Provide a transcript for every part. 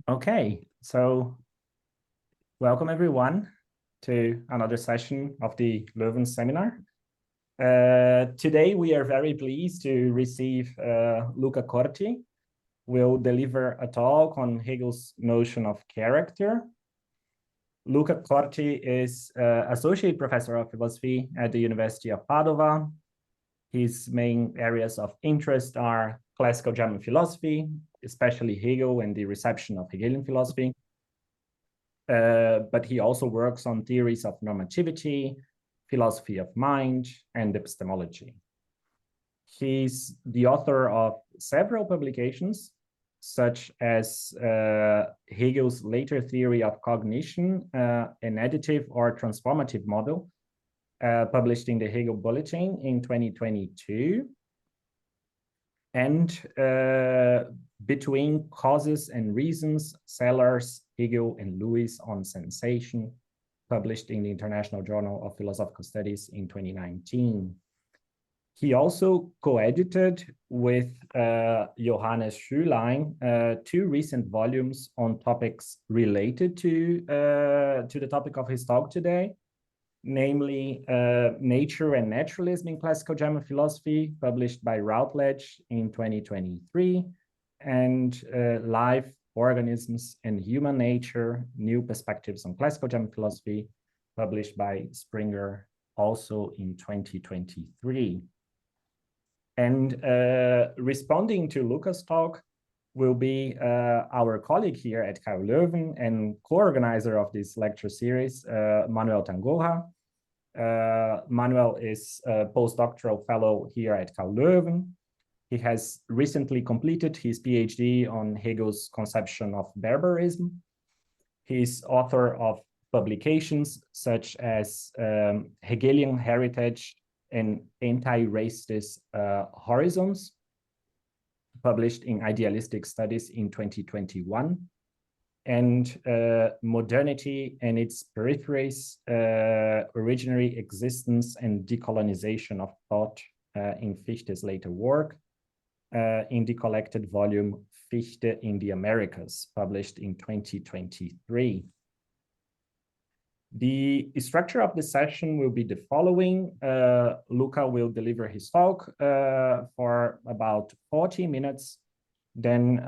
Okay, so welcome everyone to another session of the Leuven seminar. Today we are very pleased to receive Luca Corti. Will deliver a talk on Hegel's notion of character. Luca Corti is Associate Professor of Philosophy at the University of Padova. His main areas of interest are classical German philosophy, especially Hegel and the reception of Hegelian philosophy. But he also works on theories of normativity, philosophy of mind, and epistemology. He's the author of several publications, such as Hegel's later theory of cognition, an additive or transformative model, published in the Hegel Bulletin in 2022. And Between Causes and Reasons, Sellars, Hegel, and Lewis on Sensation, published in the International Journal of Philosophical Studies in 2019. He also co-edited with Johannes Schülein two recent volumes on topics related to the topic of his talk today, namely Nature and Naturalism in Classical German Philosophy, published by Routledge in 2023, and Life, Organisms, and Human Nature, New Perspectives on Classical German Philosophy, published by Springer, also in 2023. And responding to Luca's talk will be our colleague here at KU Leuven and co-organizer of this lecture series, Manuel Tangoja. Manuel is a postdoctoral fellow here at KU Leuven. He has recently completed his PhD on Hegel's conception of barbarism. He's author of publications such as Hegelian Heritage and Anti-Racist Horizons, published in Idealistic Studies in 2021, and Modernity and its Peripheries, Originary Existence and Decolonization of Thought in Fichte's later work, in the collected volume Fichte in the Americas, published in 2023. The structure of the session will be the following. Luca will deliver his talk for about 40 minutes. Then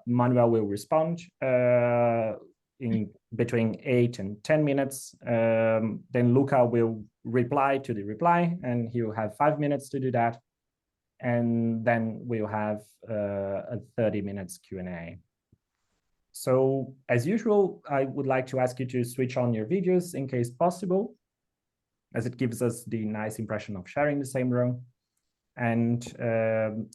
Manuel will respond in between 8 and 10 minutes. Then Luca will reply to the reply, and he will have 5 minutes to do that. And then we'll have a 30 minutes Q&A. So as usual, I would like to ask you to switch on your videos in case possible, as it gives us the nice impression of sharing the same room. And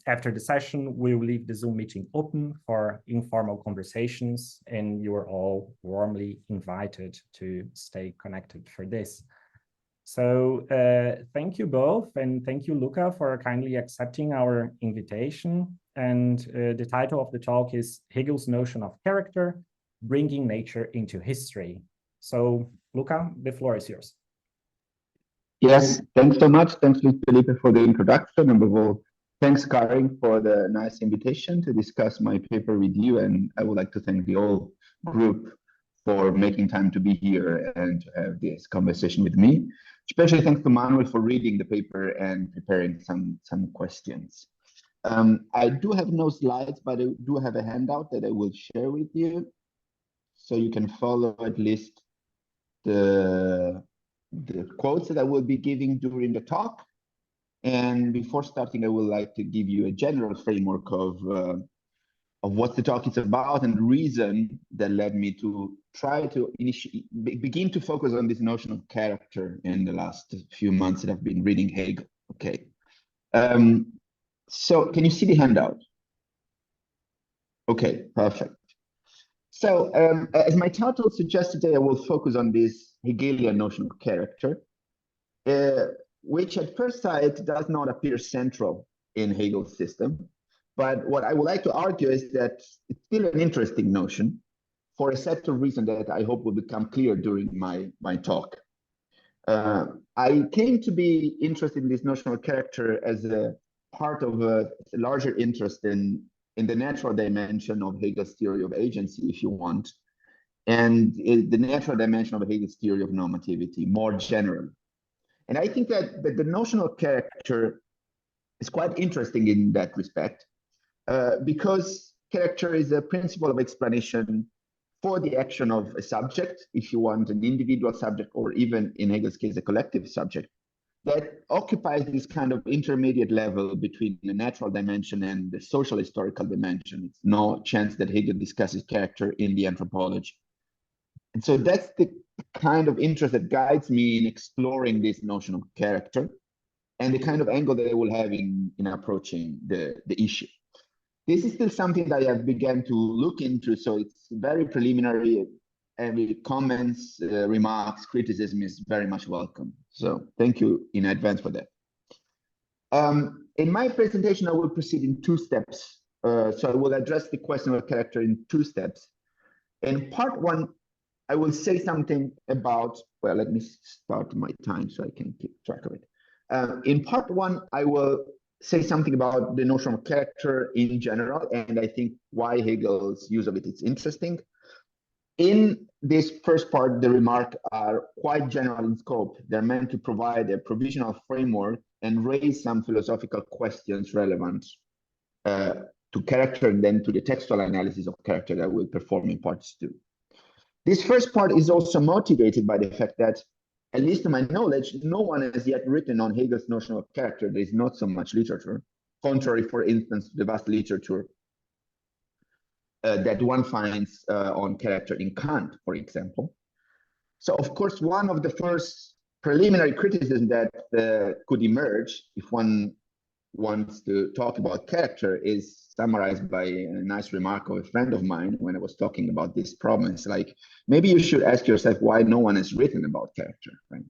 after the session, we'll leave the Zoom meeting open for informal conversations, and you are all warmly invited to stay connected for this. So thank you both, and thank you, Luca, for kindly accepting our invitation. And the title of the talk is Hegel's Notion of Character, Bringing Nature into History. So Luca, the floor is yours. Yes, thanks so much. Thanks, Felipe, for the introduction. And above all, thanks, Karin, for the nice invitation to discuss my paper with you. And I would like to thank the whole group for making time to be here and to have this conversation with me. Especially thanks to Manuel for reading the paper and preparing some questions. I do have no slides, but I do have a handout that I will share with you, so you can follow at least the quotes that I will be giving during the talk. And before starting, I would like to give you a general framework of what the talk is about and the reason that led me to try to begin to focus on this notion of character in the last few months that I've been reading Hegel. Okay. So can you see the handout? Okay, perfect. So as my title suggests today, I will focus on this Hegelian notion of character, which at first sight does not appear central in Hegel's system. But what I would like to argue is that it's still an interesting notion for a set of reasons that I hope will become clear during my talk. I came to be interested in this notion of character as a part of a larger interest in in the natural dimension of Hegel's theory of agency, if you want, and the natural dimension of Hegel's theory of normativity, more generally. And I think that the notion of character is quite interesting in that respect, because character is a principle of explanation for the action of a subject, if you want, an individual subject, or even in Hegel's case, a collective subject, that occupies this kind of intermediate level between the natural dimension and the social historical dimension. It's no chance that Hegel discusses character in the Anthropology. And so that's the kind of interest that guides me in exploring this notion of character and the kind of angle that I will have in approaching the issue. This is still something that I have begun to look into, so it's very preliminary. Every comments, remarks, criticism is very much welcome. So thank you in advance for that. In my presentation, I will proceed in 2 steps. So I will address the question of character in 2 steps. In part 1, I will say something about, well, let me start my time so I can keep track of it. In part 1, I will say something about the notion of character in general, and I think why Hegel's use of it is interesting. In this first part, the remarks are quite general in scope. They're meant to provide a provisional framework and raise some philosophical questions relevant to character and then to the textual analysis of character that we'll perform in parts 2. This first part is also motivated by the fact that, at least to my knowledge, no one has yet written on Hegel's notion of character. There is not so much literature, contrary, for instance, to the vast literature that one finds on character in Kant, for example. So, of course, one of the first preliminary criticisms that could emerge if one wants to talk about character is summarized by a nice remark of a friend of mine when I was talking about this problem. It's like, maybe you should ask yourself why no one has written about character, right?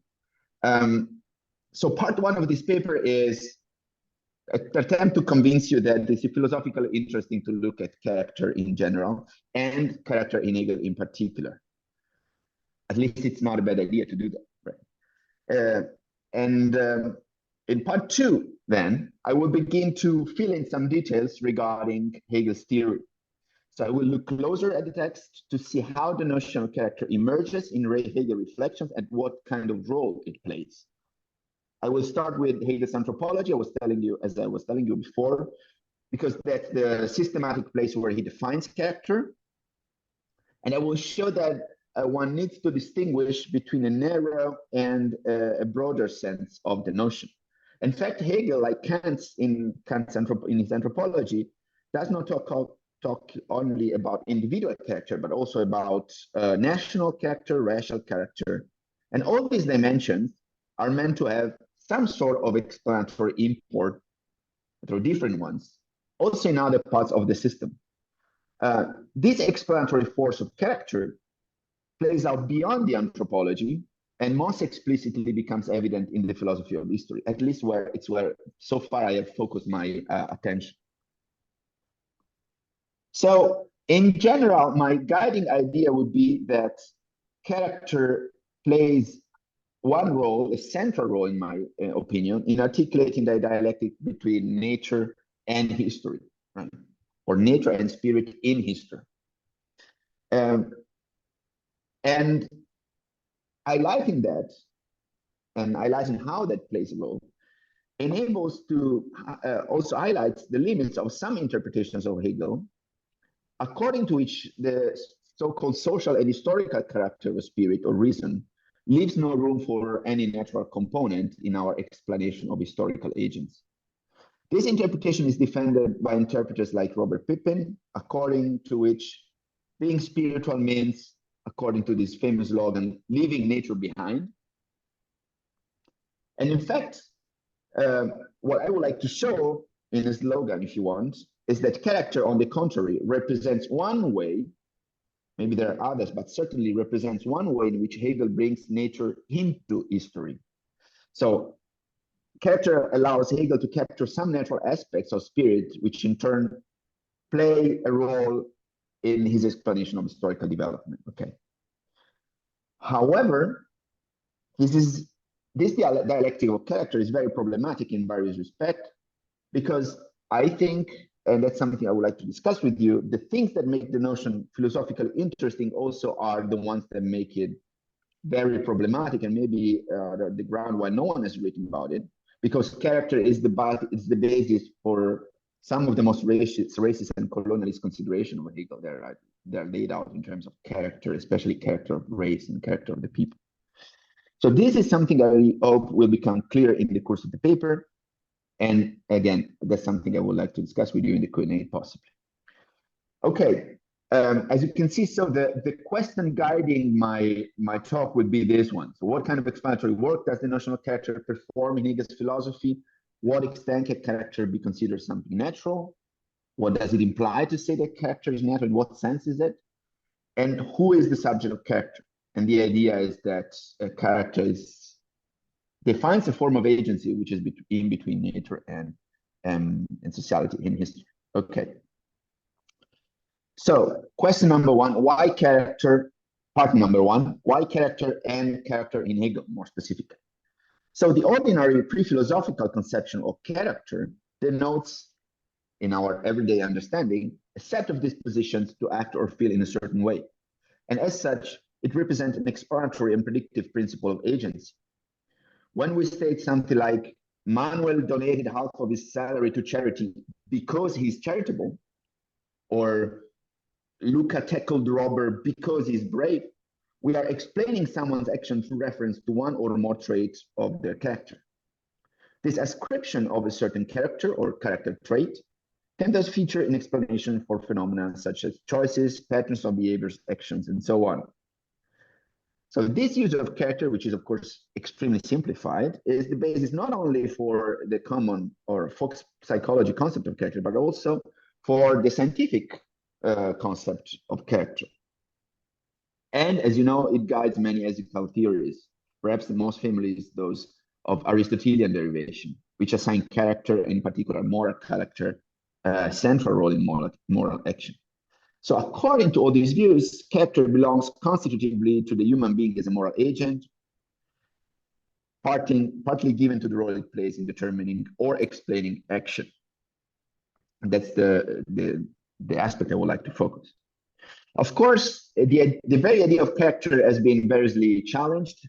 So part 1 of this paper is an attempt to convince you that it's philosophically interesting to look at character in general and character in Hegel in particular. At least it's not a bad idea to do that, right? In part 2, then, I will begin to fill in some details regarding Hegel's theory. So I will look closer at the text to see how the notion of character emerges in Hegel reflections and what kind of role it plays. I will start with Hegel's anthropology, as I was telling you before, because that's the systematic place where he defines character. And I will show that one needs to distinguish between a narrow and a broader sense of the notion. In fact, Hegel, like Kant in his anthropology, does not talk only about individual character, but also about national character, racial character. And all these dimensions are meant to have some sort of explanatory import through different ones, also in other parts of the system. This explanatory force of character plays out beyond the anthropology and most explicitly becomes evident in the philosophy of history, at least where so far I have focused my attention. So in general, my guiding idea would be that character plays one role, a central role in my opinion, in articulating the dialectic between nature and history, right? Or nature and spirit in history. And highlighting that, and highlighting how that plays a role, enables to also highlight the limits of some interpretations of Hegel, according to which the so-called social and historical character of spirit or reason leaves no room for any natural component in our explanation of historical agents. This interpretation is defended by interpreters like Robert Pippin, according to which being spiritual means, according to this famous slogan, leaving nature behind. And in fact, what I would like to show in the slogan, if you want, is that character, on the contrary, represents one way, maybe there are others, but certainly represents one way in which Hegel brings nature into history. So character allows Hegel to capture some natural aspects of spirit, which in turn play a role in his explanation of historical development. Okay. However, this dialectic of character is very problematic in various respects, because I think and that's something I would like to discuss with you, the things that make the notion philosophically interesting also are the ones that make it very problematic, and maybe the ground why no one has written about it, because character is the basis for some of the most racist and colonialist consideration of Hegel. They're laid out in terms of character, especially character of race and character of the people. So this is something I hope will become clear in the course of the paper. And again, that's something I would like to discuss with you in the Q&A possibly. Okay, as you can see, so the question guiding my talk would be this one. So what kind of explanatory work does the notion of character perform in Hegel's philosophy? What extent can character be considered something natural? What does it imply to say that character is natural? In what sense is it? And who is the subject of character? And the idea is that character defines a form of agency which is in between nature and sociality in history. Okay. So question number one, why character? Part number one, why character and character in Hegel more specifically? So the ordinary pre-philosophical conception of character denotes, in our everyday understanding, a set of dispositions to act or feel in a certain way. And as such, it represents an explanatory and predictive principle of agency. When we state something like, Manuel donated half of his salary to charity because he's charitable, or Luca tackled the robber because he's brave, we are explaining someone's action through reference to one or more traits of their character. This ascription of a certain character or character trait can thus feature in explanation for phenomena such as choices, patterns of behaviors, actions, and so on. So this use of character, which is of course extremely simplified, is the basis not only for the common or folk psychology concept of character, but also for the scientific concept of character. And as you know, it guides many ethical theories. Perhaps the most famous is those of Aristotelian derivation, which assign character, in particular moral character, a central role in moral action. So according to all these views, character belongs constitutively to the human being as a moral agent, partly given to the role it plays in determining or explaining action. And that's the aspect I would like to focus. Of course, the very idea of character has been variously challenged,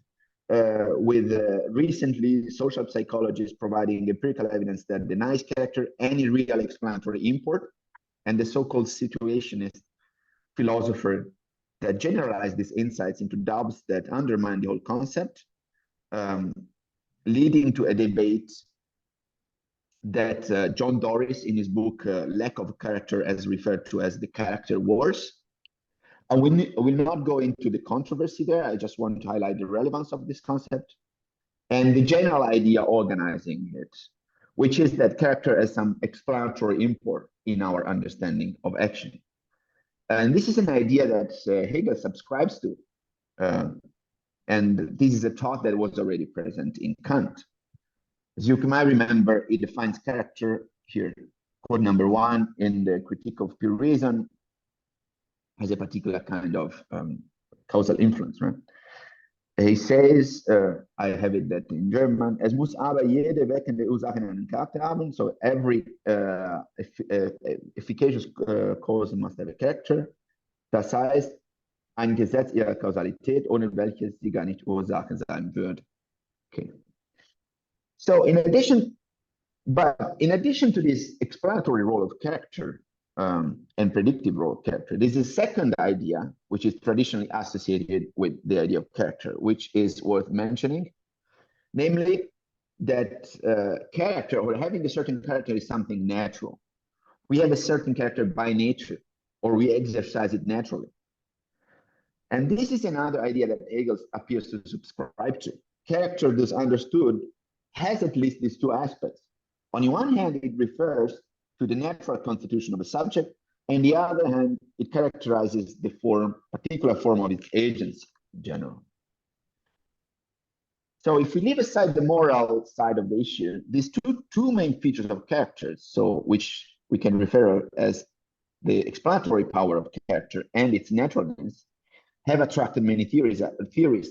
with recently social psychologists providing empirical evidence that denies character any real explanatory import, and the so-called situationist philosopher that generalized these insights into doubts that undermine the whole concept, leading to a debate that John Doris, in his book Lack of Character, has referred to as the character wars. I will not go into the controversy there. I just want to highlight the relevance of this concept and the general idea organizing it, which is that character has some explanatory import in our understanding of action. And this is an idea that Hegel subscribes to. And this is a thought that was already present in Kant. As you might remember, it defines character here, quote number one, in the Critique of Pure Reason, as a particular kind of causal influence, right? He says, I have it that in German, es muss aber jede weckende Ursache einen Charakter haben, so every efficacious cause must have a character. Das heißt, ein Gesetz ihrer Kausalität, ohne welches sie gar nicht Ursache sein würde. Okay. So in addition to this explanatory role of character, and predictive role of character, there's a second idea which is traditionally associated with the idea of character, which is worth mentioning, namely that character, or having a certain character, is something natural. We have a certain character by nature, or we exercise it naturally. And this is another idea that Hegel appears to subscribe to. Character, thus understood, has at least these two aspects. On the one hand, it refers to the natural constitution of a subject, and the other hand, it characterizes the particular form of its agency in general. So if we leave aside the moral side of the issue, these two main features of characters, so which we can refer as the explanatory power of character and its naturalness, have attracted many theorists,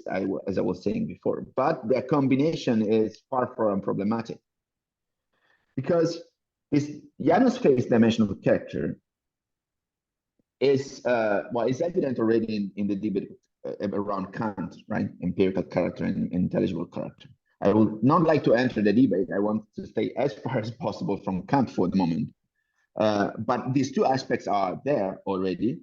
as I was saying before, but their combination is far from problematic. Because This Janus phase dimension of character is is evident already in the debate around Kant, right? Empirical character and intelligible character. I would not like to enter the debate. I want to stay as far as possible from Kant for the moment. But these two aspects are there already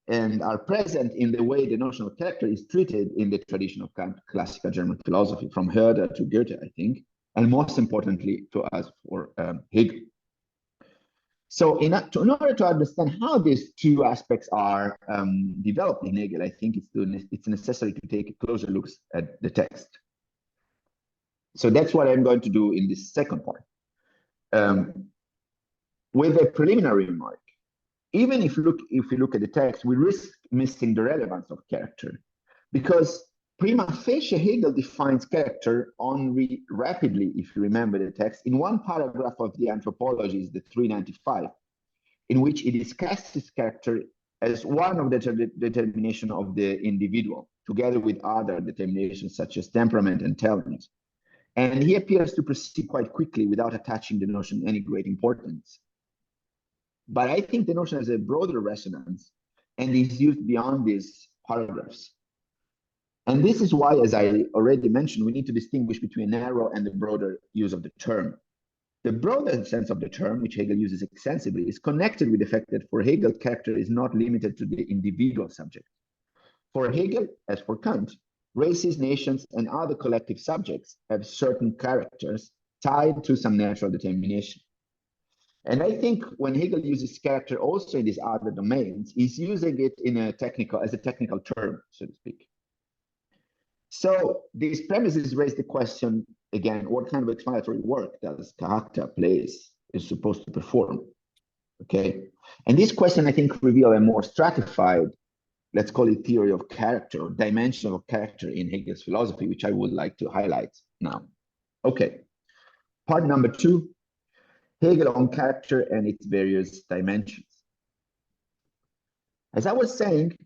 and are present in the way the notion of character is treated in the tradition of Kant, classical German philosophy, from Herder to Goethe, I think, and most importantly to us for Hegel. So in order to understand how these two aspects are developed in Hegel, I think it's necessary to take a closer look at the text. So that's what I'm going to do in this second part. With a preliminary remark, even if we look at the text, we risk missing the relevance of character, because prima facie Hegel defines character only rapidly, if you remember the text, in one paragraph of the Anthropology, is the 395, in which he discusses character as one of the determination of the individual, together with other determinations such as temperament and talent. And he appears to proceed quite quickly without attaching the notion any great importance. But I think the notion has a broader resonance and is used beyond these paragraphs. And this is why, as I already mentioned, we need to distinguish between narrow and the broader use of the term. The broader sense of the term, which Hegel uses extensively, is connected with the fact that for Hegel, character is not limited to the individual subject. For Hegel, as for Kant, races, nations, and other collective subjects have certain characters tied to some natural determination. And I think when Hegel uses character also in these other domains, he's using it as a technical term, so to speak. So these premises raise the question, again, what kind of explanatory work does character is supposed to perform? Okay. And this question, I think, reveals a more stratified, let's call it theory of character, or dimension of character in Hegel's philosophy, which I would like to highlight now. Okay. Part number 2, Hegel on character and its various dimensions. As I was saying,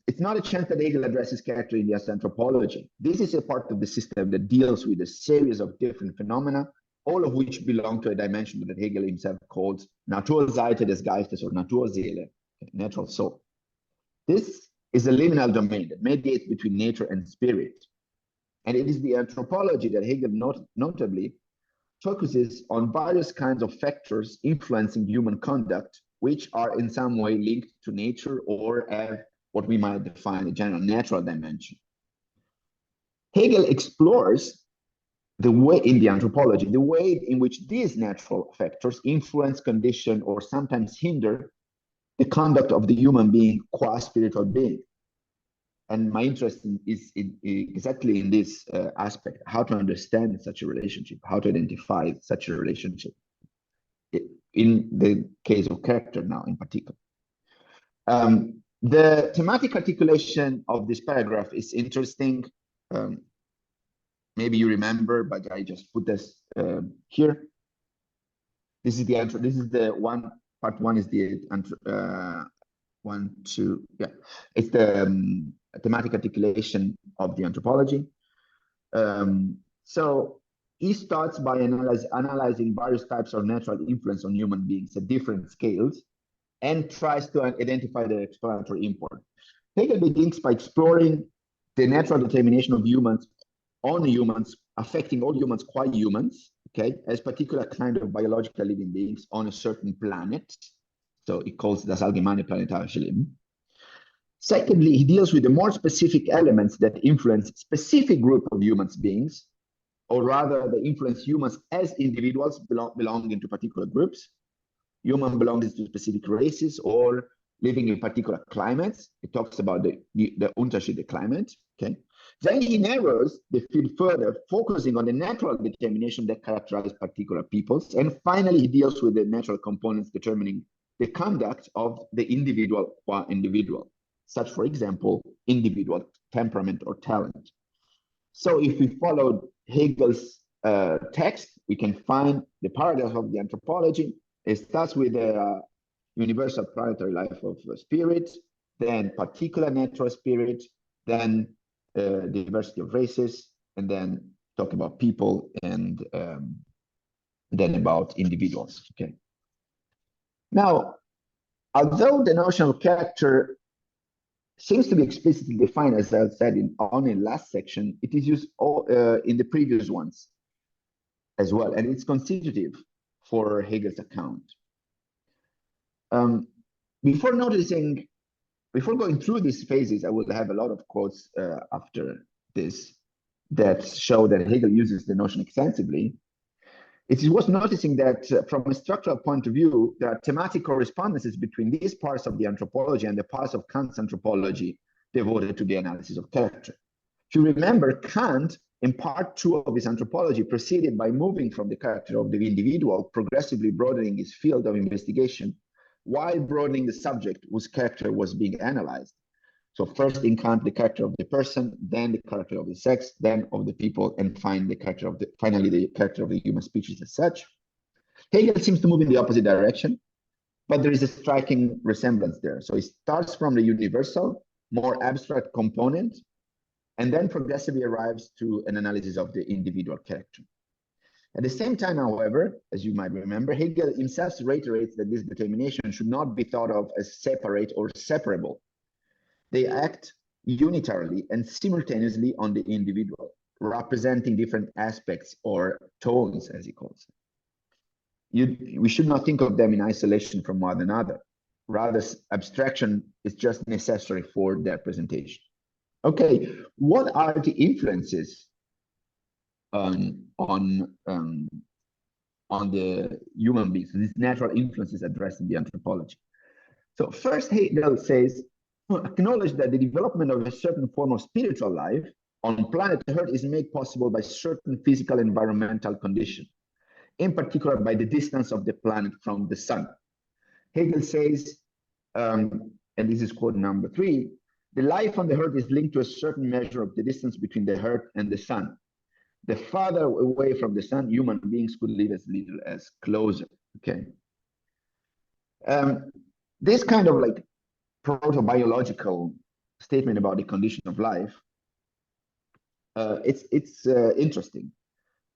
it's not a chance that Hegel addresses character in the anthropology. This is a part of the system that deals with a series of different phenomena, all of which belong to a dimension that Hegel himself calls Naturseite des Geistes or Naturseele, natural soul. This is a liminal domain that mediates between nature and spirit. And it is the anthropology that Hegel notably focuses on various kinds of factors influencing human conduct, which are in some way linked to nature or have what we might define a general natural dimension. Hegel explores the way in the anthropology, the way in which these natural factors influence, condition, or sometimes hinder the conduct of the human being qua spiritual being. And my interest is exactly in this aspect, how to understand such a relationship, how to identify such a relationship in the case of character now in particular. The thematic articulation of this paragraph is interesting. Maybe you remember, but I just put this here. This is the one, part 1 is the 1, 2, yeah. It's the thematic articulation of the anthropology. So he starts by analyzing various types of natural influence on human beings at different scales and tries to identify the explanatory import. Hegel begins by exploring the natural determination of humans on humans, affecting all humans qua humans, okay, as particular kind of biological living beings on a certain planet. So he calls das allgemeine planetarische Leben. Secondly, he deals with the more specific elements that influence specific group of human beings, or rather they influence humans as individuals belonging to particular groups, human belonging to specific races or living in particular climates. He talks about the Unterschiede climate, okay? Then he narrows the field further, focusing on the natural determination that characterize particular peoples. And finally, he deals with the natural components determining the conduct of the individual qua individual, such, for example, individual temperament or talent. So if we follow Hegel's text, we can find the paradox of the anthropology. It starts with the universal planetary life of spirit, then particular natural spirit, then diversity of races, and then talk about people and than about individuals. Okay. Now, although the notion of character seems to be explicitly defined, as I said only in last section, it is used in the previous ones as well, and it's constitutive for Hegel's account. Before going through these phases, I will have a lot of quotes after this that show that Hegel uses the notion extensively. It is worth noticing that from a structural point of view, there are thematic correspondences between these parts of the anthropology and the parts of Kant's anthropology devoted to the analysis of character. If you remember, Kant, in part 2 of his anthropology, proceeded by moving from the character of the individual, progressively broadening his field of investigation, while broadening the subject whose character was being analyzed. So first in Kant, the character of the person, then the character of the sex, then of the people, and finally the character of the human species as such. Hegel seems to move in the opposite direction, but there is a striking resemblance there. So it starts from the universal, more abstract component, and then progressively arrives to an analysis of the individual character. At the same time, however, as you might remember, Hegel himself reiterates that this determination should not be thought of as separate or separable. They act unitarily and simultaneously on the individual, representing different aspects or tones, as he calls it. We should not think of them in isolation from one another. Rather, abstraction is just necessary for their presentation. Okay, what are the influences on the human beings, these natural influences addressed in the anthropology? So first, Hegel says, acknowledge that the development of a certain form of spiritual life on planet Earth is made possible by certain physical environmental conditions, in particular by the distance of the planet from the sun. Hegel says, and this is quote number 3, the life on the Earth is linked to a certain measure of the distance between the Earth and the sun. The farther away from the sun, human beings could live as little as closer. Okay. This kind of like proto-biological statement about the condition of life, it's interesting.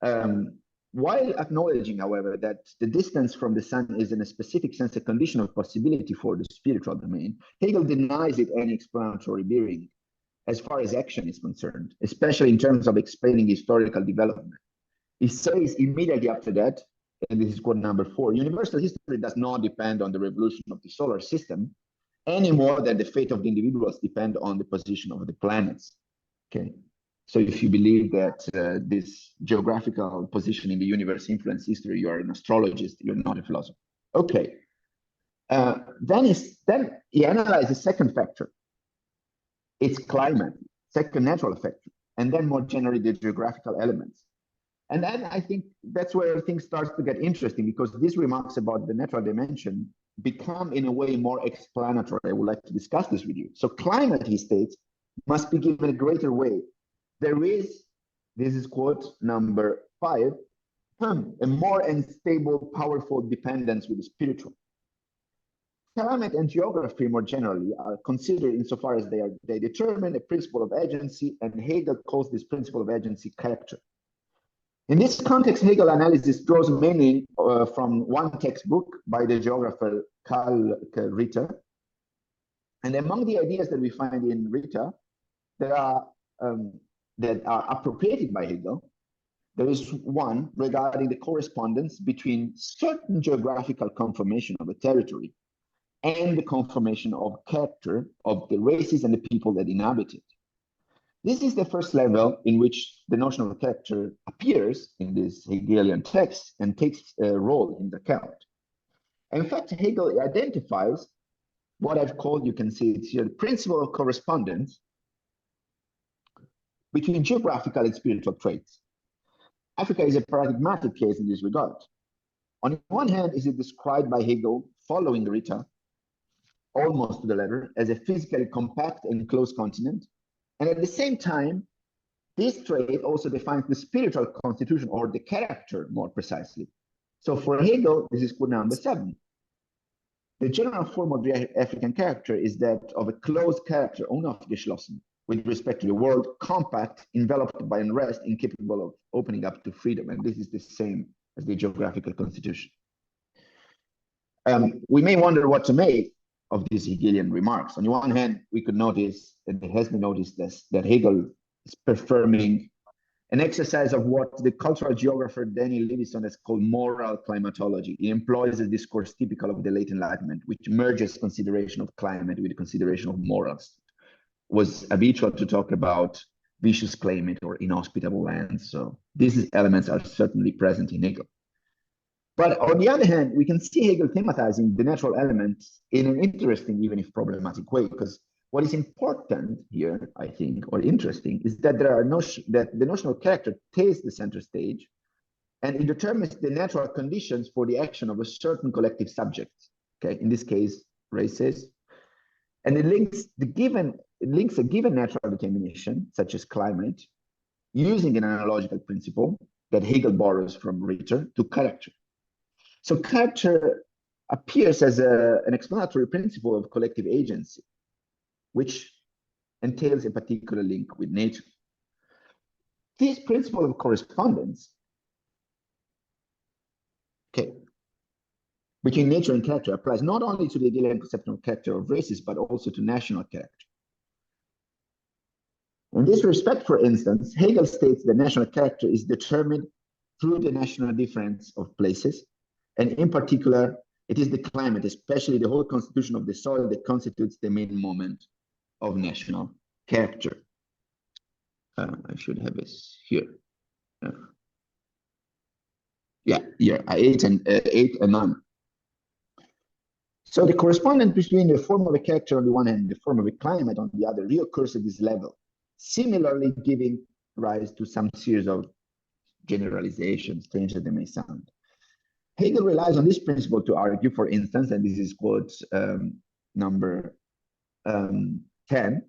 While acknowledging, however, that the distance from the sun is in a specific sense a condition of possibility for the spiritual domain, Hegel denies it any explanatory bearing as far as action is concerned, especially in terms of explaining historical development. He says immediately after that, and this is quote number 4, universal history does not depend on the revolution of the solar system any more than the fate of the individuals depend on the position of the planets. Okay. So if you believe that this geographical position in the universe influences history, you are an astrologist, you're not a philosopher. Okay. Then he analyzes the second factor. It's climate, second natural factor, and then more generally the geographical elements. And then I think that's where things start to get interesting, because these remarks about the natural dimension become in a way more explanatory. I would like to discuss this with you. So climate, he states, must be given a greater weight. There is, this is quote number 5, a more unstable, powerful dependence with the spiritual. Climate and geography more generally are considered insofar as they determine a principle of agency, and Hegel calls this principle of agency character. In this context, Hegel analysis draws meaning from one textbook by the geographer Karl Ritter. And among the ideas that we find in Ritter that are appropriated by Hegel, there is one regarding the correspondence between certain geographical conformation of a territory and the conformation of character of the races and the people that inhabit it. This is the first level in which the notion of character appears in this Hegelian text and takes a role in the account. In fact, Hegel identifies what I've called, you can see it here, the principle of correspondence between geographical and spiritual traits. Africa is a paradigmatic case in this regard. On one hand, is it described by Hegel, following Ritter, almost to the letter, as a physically compact and close continent. And at the same time, this trait also defines the spiritual constitution, or the character more precisely. So for Hegel, this is quote number 7. The general form of the African character is that of a closed character, unaufgeschlossen, with respect to the world, compact, enveloped by unrest, incapable of opening up to freedom. And this is the same as the geographical constitution. We may wonder what to make of these Hegelian remarks. On the one hand, we could notice, and it has been noticed this, that Hegel is performing an exercise of what the cultural geographer Daniel Livingstone has called moral climatology. He employs a discourse typical of the late Enlightenment, which merges consideration of climate with the consideration of morals. It was habitual to talk about vicious climate or inhospitable lands. So these elements are certainly present in Hegel. But on the other hand, we can see Hegel thematizing the natural elements in an interesting, even if problematic way, because what is important here, I think, or interesting, is that that the notion of character takes the center stage, and it determines the natural conditions for the action of a certain collective subject. Okay, in this case, races, and it links a given natural determination, such as climate, using an analogical principle that Hegel borrows from Ritter, to character. So character appears as an explanatory principle of collective agency, which entails a particular link with nature. This principle of correspondence, okay, between nature and character applies not only to the Hegelian conception of character of races, but also to national character. In this respect, for instance, Hegel states that national character is determined through the national difference of places, and in particular, it is the climate, especially the whole constitution of the soil, that constitutes the main moment of national character. I should have this here. Yeah, here, 8 and 9. So the correspondence between the form of a character on the one hand and the form of a climate on the other reoccurs at this level, similarly giving rise to some series of generalizations, strange as they may sound. Hegel relies on this principle to argue, for instance, and this is quote number 10,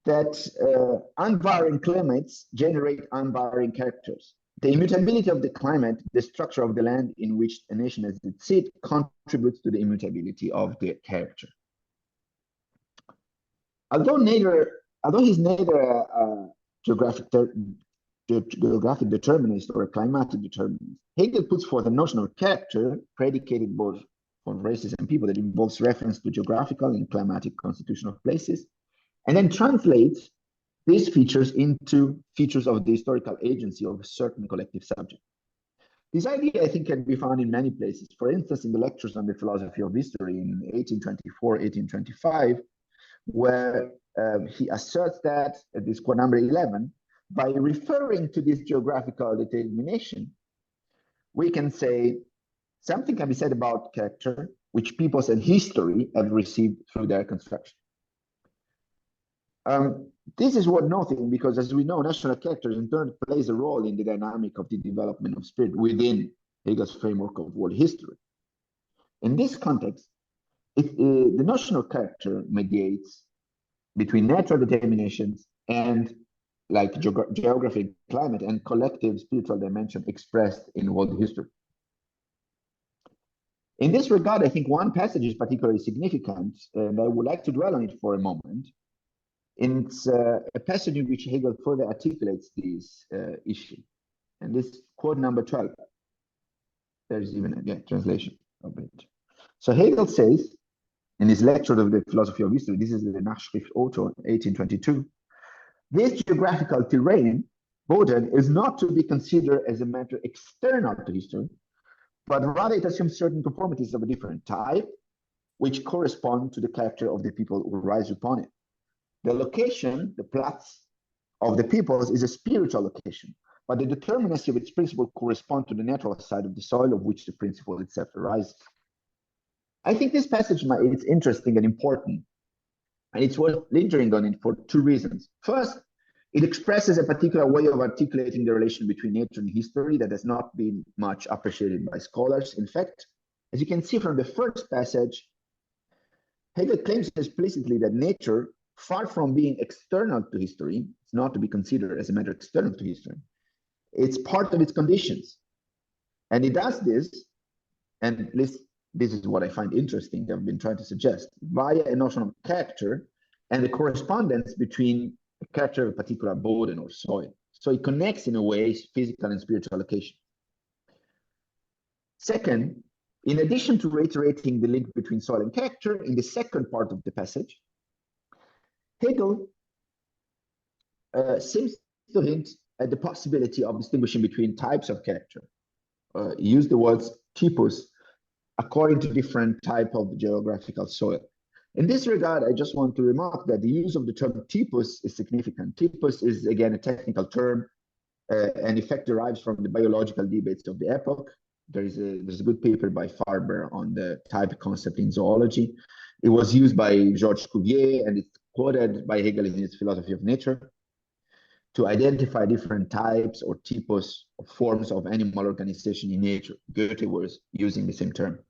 that unvarying climates generate unvarying characters. The immutability of the climate, the structure of the land in which a nation has its seat, contributes to the immutability of the character. Although he's neither a geographic determinist or a climatic determinist, Hegel puts forth a notion of character predicated both on races and people that involves reference to geographical and climatic constitution of places, and then translates these features into features of the historical agency of a certain collective subject. This idea, I think, can be found in many places. For instance, in the lectures on the philosophy of history in 1824, 1825, where he asserts that, at this quote number 11, by referring to this geographical determination, we can say something can be said about character, which peoples and history have received through their construction. This is worth noting because, as we know, national character in turn plays a role in the dynamic of the development of spirit within Hegel's framework of world history. In this context, the notion of character mediates between natural determinations and like geography, climate, and collective spiritual dimension expressed in world history. In this regard, I think one passage is particularly significant, and I would like to dwell on it for a moment. It's a passage in which Hegel further articulates this issue. And this quote number 12, there's even a translation of it. So Hegel says, in his lecture of the philosophy of history, this is the Nachschrift Otto, 1822, this geographical terrain, Boden, is not to be considered as a matter external to history, but rather it assumes certain conformities of a different type, which correspond to the character of the people who rise upon it. The location, the Platz of the peoples, is a spiritual location, but the determinacy of its principle corresponds to the natural side of the soil of which the principle itself arises. I think this passage is interesting and important, and it's worth lingering on it for two reasons. First, it expresses a particular way of articulating the relation between nature and history that has not been much appreciated by scholars. In fact, as you can see from the first passage, Hegel claims explicitly that nature, far from being external to history, it's not to be considered as a matter external to history. It's part of its conditions. And he does this, and at least this is what I find interesting, I've been trying to suggest, via a notion of character and the correspondence between the character of a particular Boden or soil. So it connects in a way physical and spiritual location. Second, in addition to reiterating the link between soil and character, in the second part of the passage, Hegel seems to hint at the possibility of distinguishing between types of character. Use the words typus according to different type of geographical soil. In this regard, I just want to remark that the use of the term typus is significant. Typus is, again, a technical term, and in fact derives from the biological debates of the epoch. There's a good paper by Farber on the type concept in zoology. It was used by Georges Cuvier, and it's quoted by Hegel in his philosophy of nature to identify different types or typos of forms of animal organization in nature. Goethe was using the same term.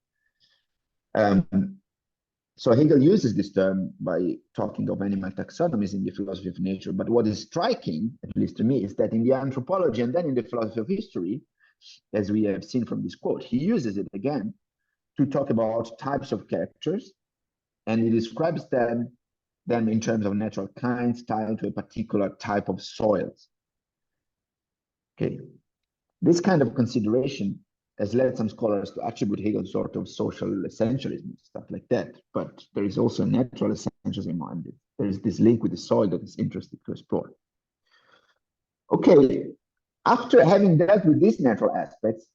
So Hegel uses this term by talking of animal taxonomies in the philosophy of nature. But what is striking, at least to me, is that in the anthropology and then in the philosophy of history, as we have seen from this quote, he uses it again to talk about types of characters, and he describes them in terms of natural kinds tied to a particular type of soils. Okay, this kind of consideration has led some scholars to attribute Hegel sort of social essentialism, stuff like that. But there is also a natural essentialism, and there is this link with the soil that is interesting to explore. Okay, after having dealt with these natural aspects,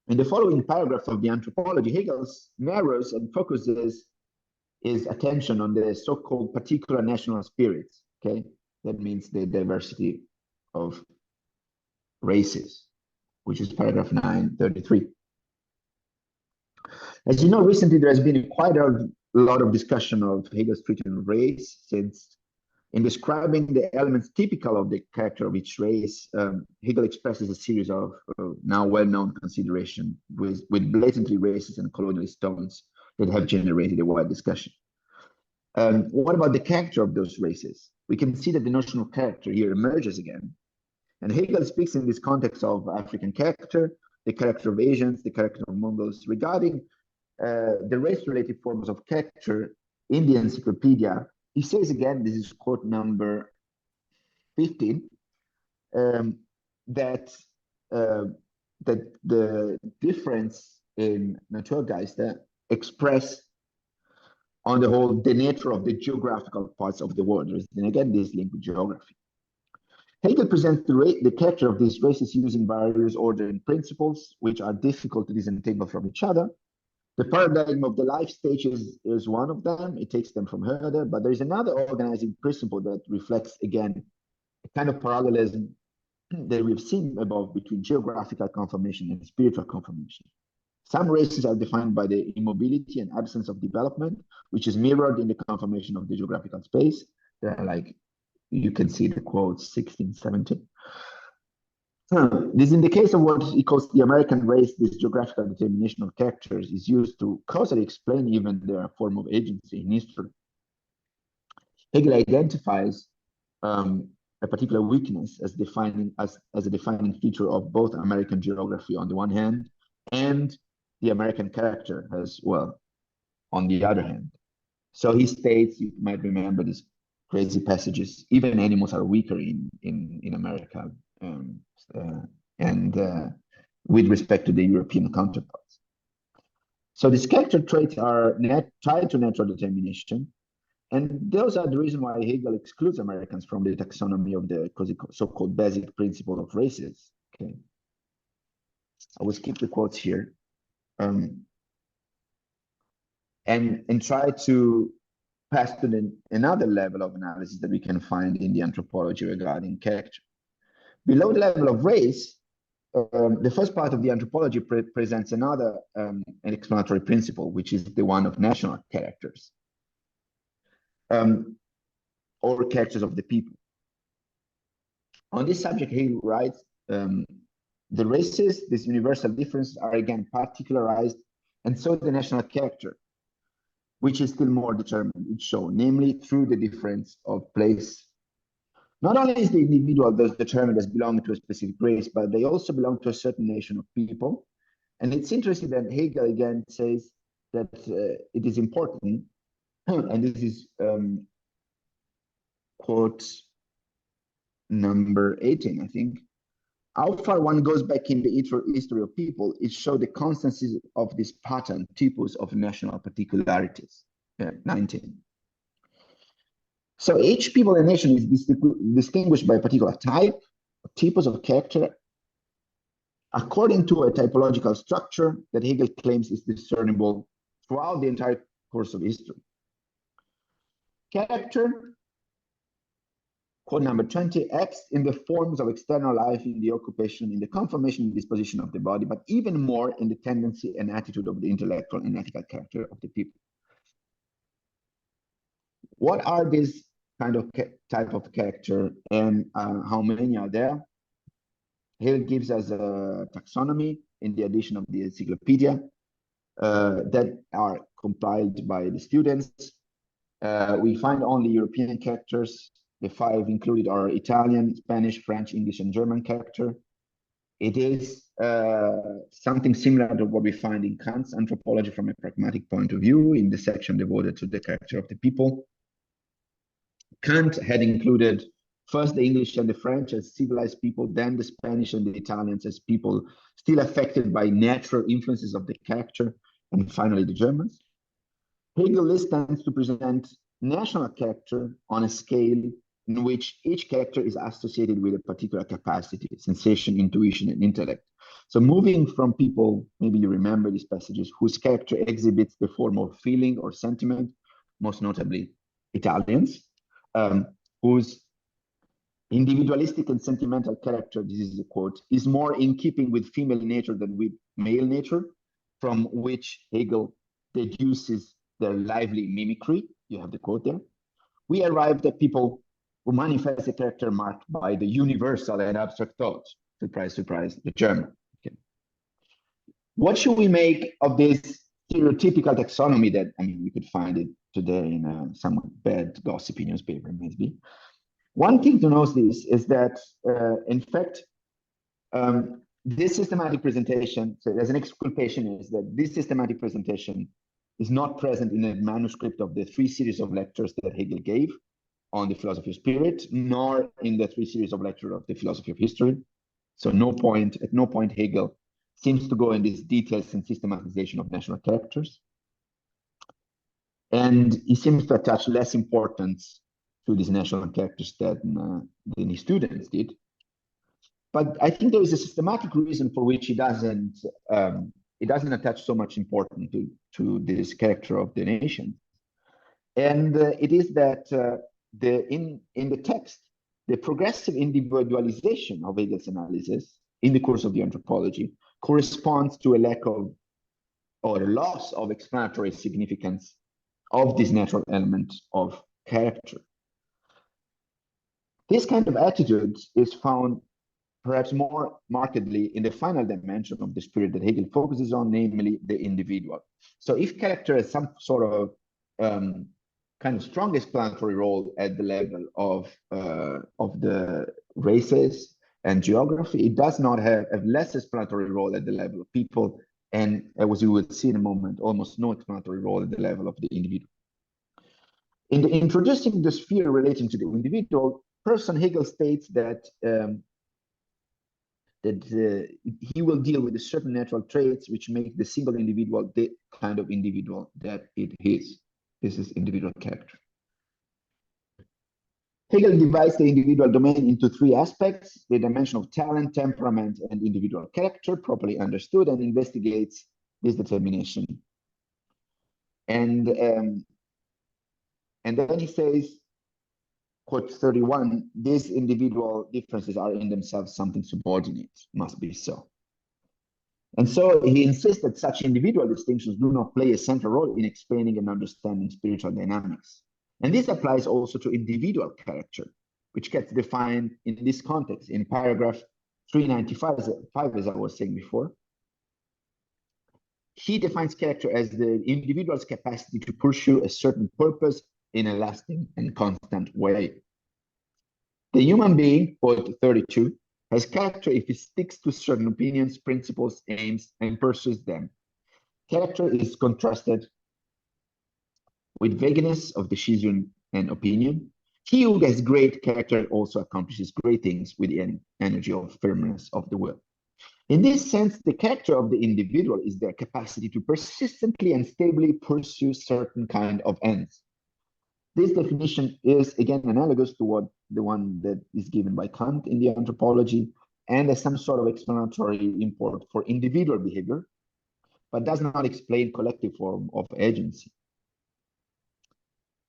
in the following paragraphs of the anthropology, Hegel narrows and focuses his attention on the so-called particular national spirits. Okay, that means the diversity of races, which is paragraph 933. As you know, recently there has been quite a lot of discussion of Hegel's treatment of race, since in describing the elements typical of the character of each race, Hegel expresses a series of now well-known considerations with blatantly racist and colonialist tones that have generated a wide discussion. What about the character of those races? We can see that the notion of character here emerges again. And Hegel speaks in this context of African character, the character of Asians, the character of Mongols. Regarding the race-related forms of character in the encyclopedia, he says again, this is quote number 15, that the difference in Naturgeiste express on the whole the nature of the geographical parts of the world. And again, this link with geography. Hegel presents the character of these races using various ordering principles, which are difficult to disentangle from each other. The paradigm of the life stages is one of them. It takes them from Herder, but there is another organizing principle that reflects, again, a kind of parallelism that we've seen above between geographical conformation and spiritual conformation. Some races are defined by the immobility and absence of development, which is mirrored in the conformation of the geographical space. They're like, you can see the quotes 16, 17. This in the case of what he calls the American race, this geographical determination of characters is used to causally explain even their form of agency in history. Hegel identifies a particular weakness as a defining feature of both American geography on the one hand and the American character as well on the other hand. So he states, you might remember these crazy passages, even animals are weaker in America and with respect to the European counterparts. So these character traits are tied to natural determination, and those are the reason why Hegel excludes Americans from the taxonomy of the so-called basic principle of races. Okay, I will skip the quotes here and try to pass to another level of analysis that we can find in the anthropology regarding character. Below the level of race, the first part of the anthropology presents another an explanatory principle, which is the one of national characters, or characters of the people. On this subject, he writes, the races, these universal differences are again particularized, and so the national character, which is still more determined, it's shown, namely through the difference of place. Not only is the individual thus determined as belonging to a specific race, but they also belong to a certain nation of people. And it's interesting that Hegel again says that it is important, and this is quote number 18, I think, How far one goes back in the history of people, it shows the constancy of this pattern, typos of national particularities. 19. So each people and nation is distinguished by a particular type, typos of character, according to a typological structure that Hegel claims is discernible throughout the entire course of history. Character, quote number 20, acts in the forms of external life, in the occupation, in the conformation and disposition of the body, but even more in the tendency and attitude of the intellectual and ethical character of the people. What are these kind of type of character, and how many are there? Hegel gives us a taxonomy in the edition of the encyclopedia that are compiled by the students. We find only European characters. The 5 included are Italian, Spanish, French, English, and German character. It is something similar to what we find in Kant's anthropology from a pragmatic point of view in the section devoted to the character of the people. Kant had included first the English and the French as civilized people, then the Spanish and the Italians as people still affected by natural influences of the character, and finally the Germans. Hegel tends to present national character on a scale in which each character is associated with a particular capacity, sensation, intuition, and intellect. So moving from people, maybe you remember these passages, whose character exhibits the form of feeling or sentiment, most notably Italians, whose individualistic and sentimental character, this is a quote, is more in keeping with female nature than with male nature, from which Hegel deduces their lively mimicry. You have the quote there. We arrived at people who manifest a character marked by the universal and abstract thought. Surprise, surprise, the German. Okay. What should we make of this stereotypical taxonomy that, I mean, we could find it today in a somewhat bad gossipy newspaper, maybe? One thing to note is that, in fact, this systematic presentation, so as an exculpation, is that this systematic presentation is not present in the manuscript of the 3 series of lectures that Hegel gave on the philosophy of spirit, nor in the 3 series of lectures of the philosophy of history. So at no point Hegel seems to go in these details and systematization of national characters. And he seems to attach less importance to these national characters than his students did. But I think there is a systematic reason for which he doesn't attach so much importance to this character of the nation. And it is that in the text, the progressive individualization of Hegel's analysis in the course of the anthropology corresponds to a lack of, or a loss of, explanatory significance of this natural element of character. This kind of attitude is found perhaps more markedly in the final dimension of the spirit that Hegel focuses on, namely the individual. So if character has some sort of kind of strong explanatory role at the level of the races and geography, it does not have a less explanatory role at the level of people, and as you will see in a moment, almost no explanatory role at the level of the individual. In the introducing the sphere relating to the individual person, Hegel states that he will deal with certain natural traits which make the single individual the kind of individual that it is. This is individual character. Hegel divides the individual domain into 3 aspects: the dimension of talent, temperament, and individual character, properly understood, and investigates this determination. And then he says, quote 31, these individual differences are in themselves something subordinate, must be so. And so he insists that such individual distinctions do not play a central role in explaining and understanding spiritual dynamics. And this applies also to individual character, which gets defined in this context in paragraph 395, as I was saying before. He defines character as the individual's capacity to pursue a certain purpose in a lasting and constant way. The human being, quote 32, has character if he sticks to certain opinions, principles, aims, and pursues them. Character is contrasted with vagueness of decision and opinion, He who has great character also accomplishes great things with the energy of firmness of the will. In this sense, the character of the individual is their capacity to persistently and stably pursue certain kind of ends. This definition is again analogous to what the one that is given by Kant in the Anthropology, and as some sort of explanatory import for individual behavior, but does not explain collective form of agency.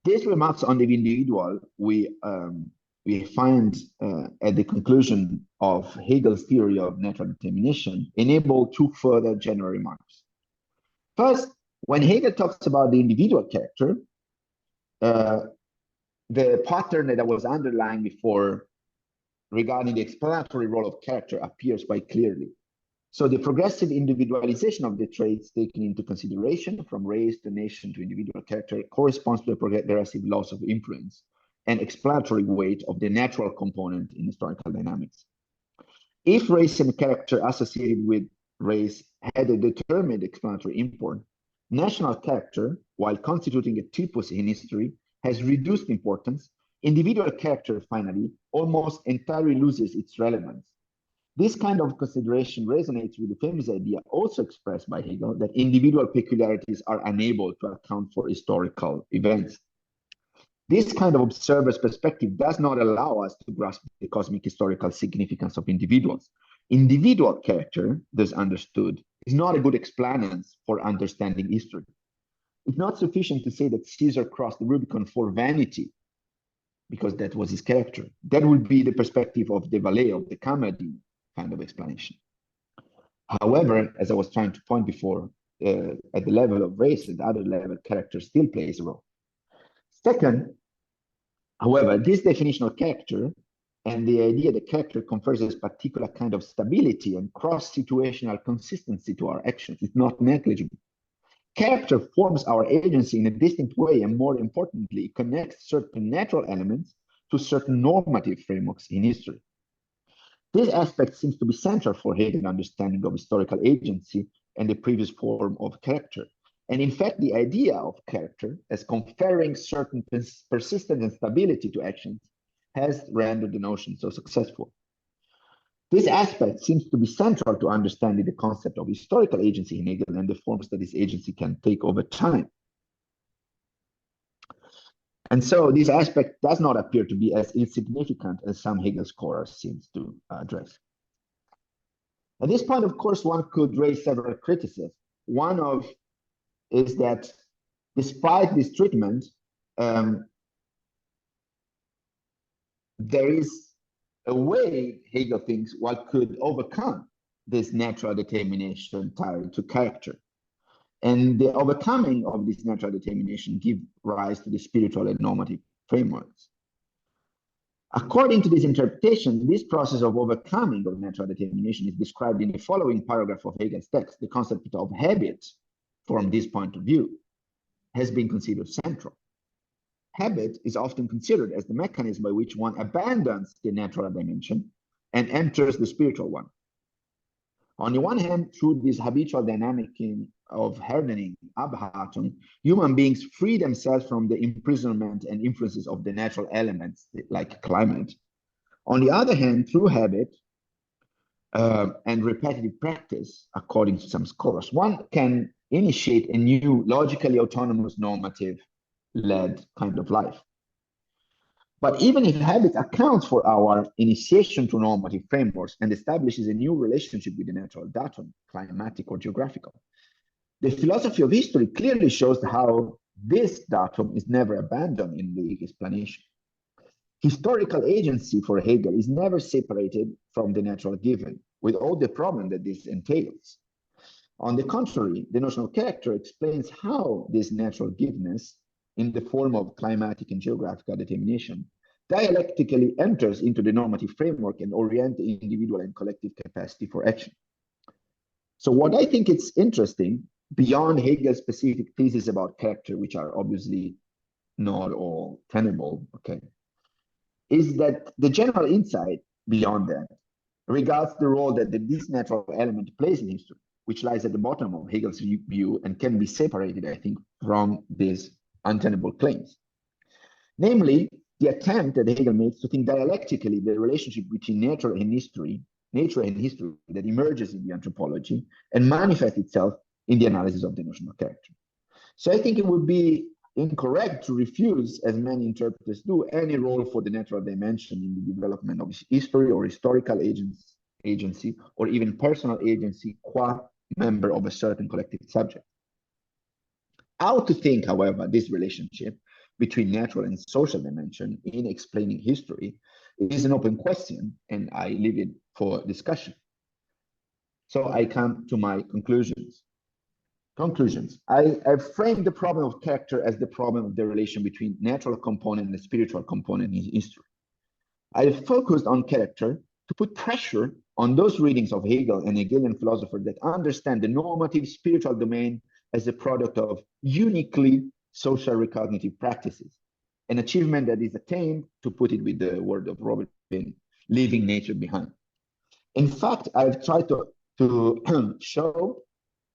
These remarks on the individual we find at the conclusion of Hegel's theory of natural determination enable two further general remarks. First, when Hegel talks about the individual character, the pattern that I was underlying before regarding the explanatory role of character appears quite clearly. So the progressive individualization of the traits taken into consideration from race to nation to individual character corresponds to a progressive loss of influence and explanatory weight of the natural component in historical dynamics. If race and character associated with race had a determined explanatory import, national character, while constituting a typus in history, has reduced importance. Individual character, finally, almost entirely loses its relevance. This kind of consideration resonates with the famous idea also expressed by Hegel that individual peculiarities are unable to account for historical events. This kind of observer's perspective does not allow us to grasp the cosmic historical significance of individuals. Individual character, thus understood, is not a good explanation for understanding history. It's not sufficient to say that Caesar crossed the Rubicon for vanity, because that was his character. That would be the perspective of the valet, of the Kamerdin kind of explanation. However, as I was trying to point before, at the level of race and other level, character still plays a role. Second, however, this definition of character and the idea that character confers a particular kind of stability and cross-situational consistency to our actions is not negligible. Character forms our agency in a distinct way, and more importantly, connects certain natural elements to certain normative frameworks in history. This aspect seems to be central for Hegel's understanding of historical agency and the previous form of character. And in fact, the idea of character as conferring certain persistence and stability to actions has rendered the notion so successful. This aspect seems to be central to understanding the concept of historical agency in Hegel and the forms that this agency can take over time. And so this aspect does not appear to be as insignificant as some Hegel scholars seem to address. At this point, of course, one could raise several criticisms. One of is that despite this treatment, there is a way Hegel thinks one could overcome this natural determination tied to character. And the overcoming of this natural determination gives rise to the spiritual and normative frameworks. According to this interpretation, this process of overcoming of natural determination is described in the following paragraph of Hegel's text. The concept of habit, from this point of view, has been considered central. Habit is often considered as the mechanism by which one abandons the natural dimension and enters the spiritual one. On the one hand, through this habitual dynamic of hardening, abhärtung, human beings free themselves from the imprisonment and influences of the natural elements like climate. On the other hand, through habit and repetitive practice, according to some scholars, one can initiate a new logically autonomous normative-led kind of life. But even if habit accounts for our initiation to normative frameworks and establishes a new relationship with the natural datum, climatic or geographical, the philosophy of history clearly shows how this datum is never abandoned in the explanation. Historical agency for Hegel is never separated from the natural given, with all the problem that this entails. On the contrary, the notion of character explains how this natural givenness, in the form of climatic and geographical determination, dialectically enters into the normative framework and orients the individual and collective capacity for action. So what I think is interesting, beyond Hegel's specific thesis about character, which are obviously not all tenable, okay, is that the general insight beyond that regards the role that this natural element plays in history, which lies at the bottom of Hegel's view and can be separated, I think, from these untenable claims. Namely, the attempt that Hegel makes to think dialectically the relationship between nature and history that emerges in the anthropology and manifests itself in the analysis of the notion of character. So I think it would be incorrect to refuse, as many interpreters do, any role for the natural dimension in the development of history or historical agency, or even personal agency qua member of a certain collective subject. How to think, however, this relationship between natural and social dimension in explaining history is an open question, and I leave it for discussion. So I come to my conclusions. I've framed the problem of character as the problem of the relation between natural component and the spiritual component in history. I've focused on character to put pressure on those readings of Hegel and Hegelian philosophers that understand the normative spiritual domain as a product of uniquely social recognitive practices, an achievement that is attained, to put it with the word of Robert Payne, leaving nature behind. In fact, I've tried to show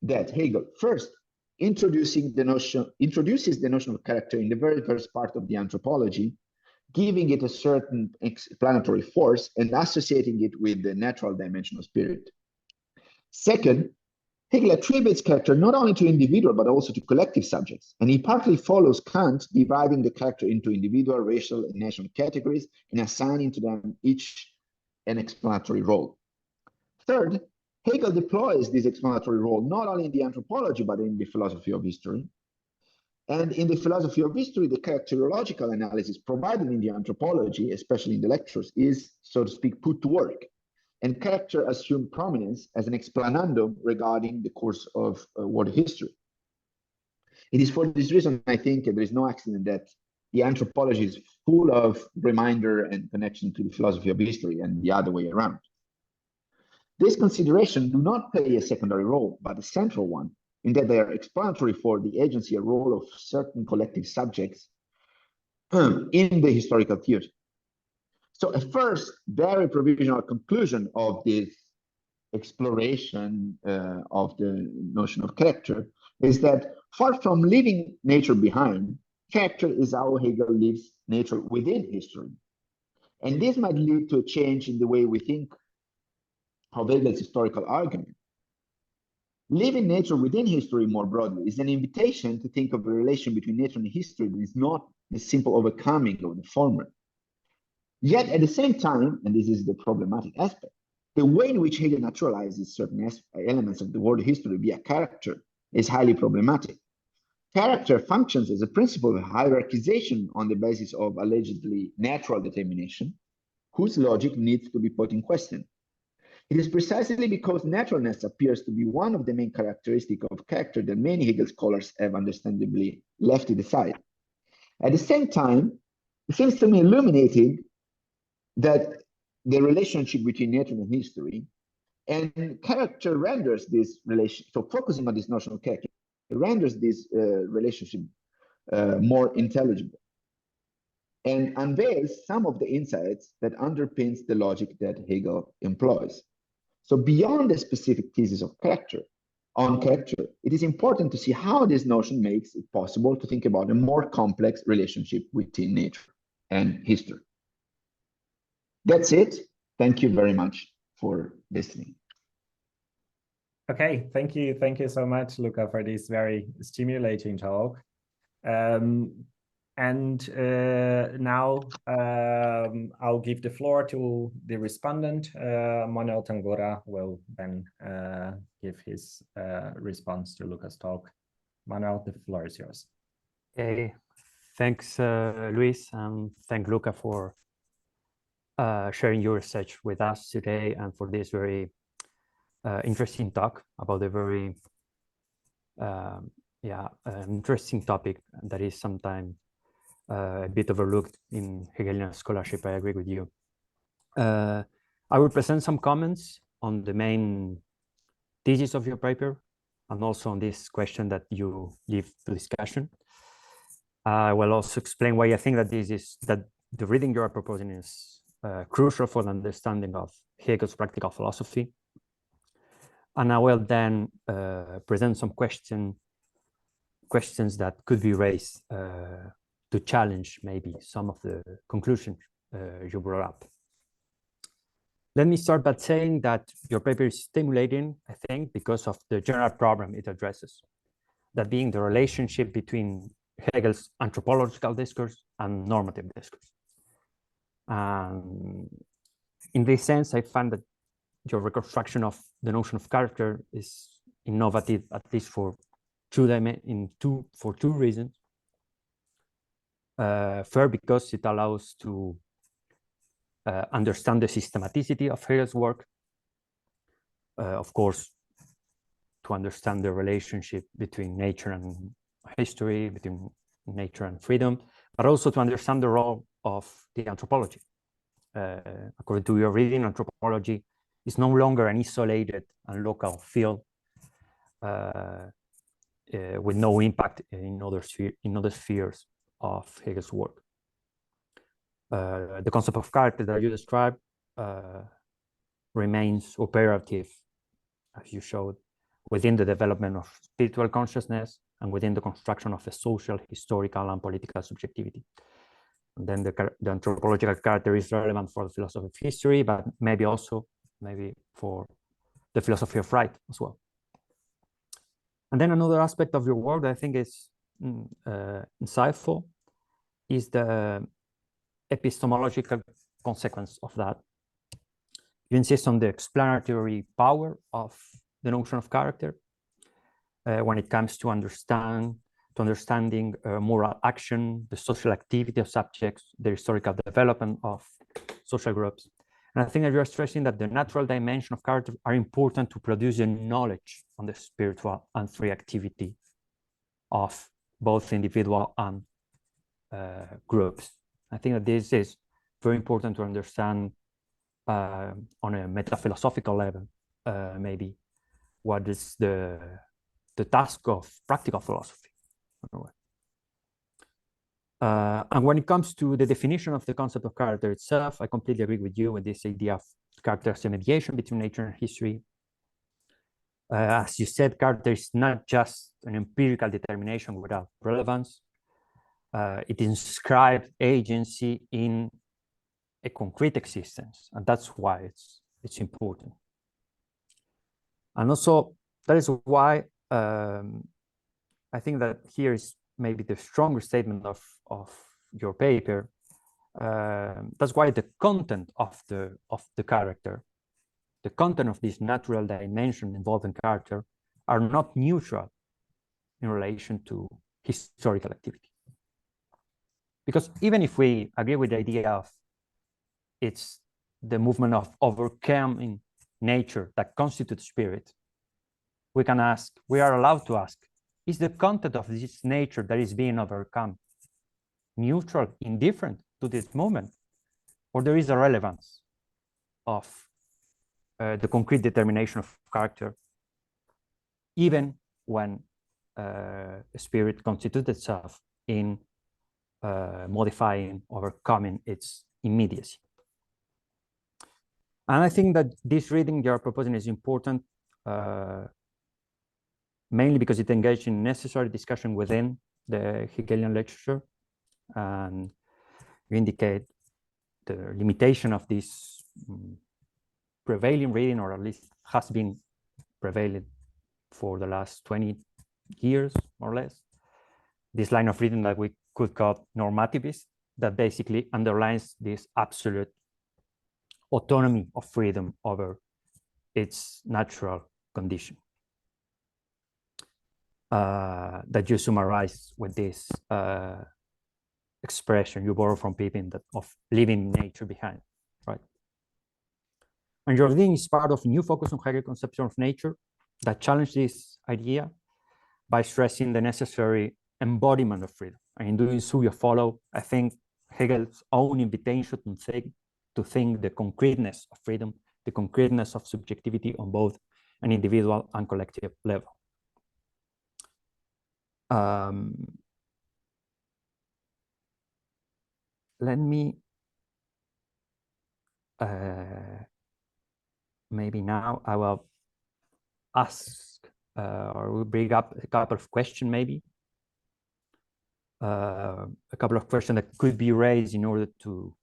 that Hegel first introduces the notion of character in the very first part of the anthropology, giving it a certain explanatory force and associating it with the natural dimension of spirit. Second, Hegel attributes character not only to individual, but also to collective subjects. And he partly follows Kant, dividing the character into individual, racial, and national categories and assigning to them each an explanatory role. Third, Hegel deploys this explanatory role not only in the anthropology, but in the philosophy of history. And in the philosophy of history, the characterological analysis provided in the anthropology, especially in the lectures, is, so to speak, put to work. And character assumed prominence as an explanandum regarding the course of world history. It is for this reason, I think, there is no accident that the anthropology is full of reminder and connection to the philosophy of history and the other way around. These considerations do not play a secondary role, but a central one, in that they are explanatory for the agency and role of certain collective subjects in the historical theory. So a first very provisional conclusion of this exploration of the notion of character is that far from leaving nature behind, character is how Hegel leaves nature within history. And this might lead to a change in the way we think of Hegel's historical argument. Living nature within history more broadly is an invitation to think of a relation between nature and history that is not the simple overcoming of the former. Yet at the same time, and this is the problematic aspect, the way in which Hegel naturalizes certain elements of the world history via character is highly problematic. Character functions as a principle of hierarchization on the basis of allegedly natural determination, whose logic needs to be put in question. It is precisely because naturalness appears to be one of the main characteristics of character that many Hegel scholars have understandably left it aside. At the same time, it seems to me illuminating that the relationship between nature and history and character renders this relation, so focusing on this notion of character, renders this relationship more intelligible and unveils some of the insights that underpins the logic that Hegel employs. So beyond the specific thesis of character, it is important to see how this notion makes it possible to think about a more complex relationship between nature and history. That's it. Thank you very much for listening. Okay, thank you so much, Luca, for this very stimulating talk. Now I'll give the floor to the respondent. Manuel Tangora will then give his response to Luca's talk. Manuel, the floor is yours. Okay, thanks, Luis, and thank Luca for sharing your research with us today and for this very interesting talk about a very interesting topic that is sometimes a bit overlooked in Hegelian scholarship. I agree with you. I will present some comments on the main thesis of your paper and also on this question that you leave to discussion. I will also explain why I think that the reading you are proposing is crucial for the understanding of Hegel's practical philosophy. And I will then present some questions that could be raised challenge maybe some of the conclusions you brought up. Let me start by saying that your paper is stimulating, I think, because of the general problem it addresses, that being the relationship between Hegel's anthropological discourse and normative discourse. In this sense, I find that your reconstruction of the notion of character is innovative, at least for two reasons. First, because it allows to understand the systematicity of Hegel's work. Of course, to understand the relationship between nature and history, between nature and freedom, but also to understand the role of the anthropology. According to your reading, anthropology is no longer an isolated and local field with no impact in other spheres of Hegel's work. The concept of character that you described remains operative, as you showed, within the development of spiritual consciousness and within the construction of a social, historical, and political subjectivity. And then the anthropological character is relevant for the philosophy of history, but maybe for the philosophy of right as well. And then another aspect of your work that I think is insightful is the epistemological consequence of that. You insist on the explanatory power of the notion of character when it comes to understanding moral action, the social activity of subjects, the historical development of social groups. And I think that you're stressing that the natural dimension of character are important to produce a knowledge on the spiritual and free activity of both individual and groups. I think that this is very important to understand on a metaphilosophical level, maybe what is the task of practical philosophy. And when it comes to the definition of the concept of character itself, I completely agree with you with this idea of character as a mediation between nature and history. As you said, character is not just an empirical determination without relevance. It inscribes agency in a concrete existence, and that's why it's important. And also, that is why I think that here is maybe the stronger statement of your paper. That's why the content of the character, the content of this natural dimension involved in character, are not neutral in relation to historical activity. Because even if we agree with the idea of it's the movement of overcoming nature that constitutes spirit, we are allowed to ask, is the content of this nature that is being overcome neutral, indifferent to this movement, or there is a relevance of the concrete determination of character, even when a spirit constitutes itself in modifying, overcoming its immediacy? And I think that this reading you're proposing is important, mainly because it engaged in necessary discussion within the Hegelian literature, and you indicate the limitation of this prevailing reading, or at least has been prevailing for the last 20 years, more or less. This line of reading that we could call normativist, that basically underlines this absolute autonomy of freedom over its natural condition. That you summarize with this expression you borrow from Pippin, that of leaving nature behind, right? And your reading is part of a new focus on Hegel's conception of nature that challenged this idea by stressing the necessary embodiment of freedom. And in doing so, you follow, I think, Hegel's own invitation to think the concreteness of freedom, the concreteness of subjectivity on both an individual and collective level. Let me maybe now I will ask or we'll bring up a couple of questions maybe. a couple of questions that could be raised in order to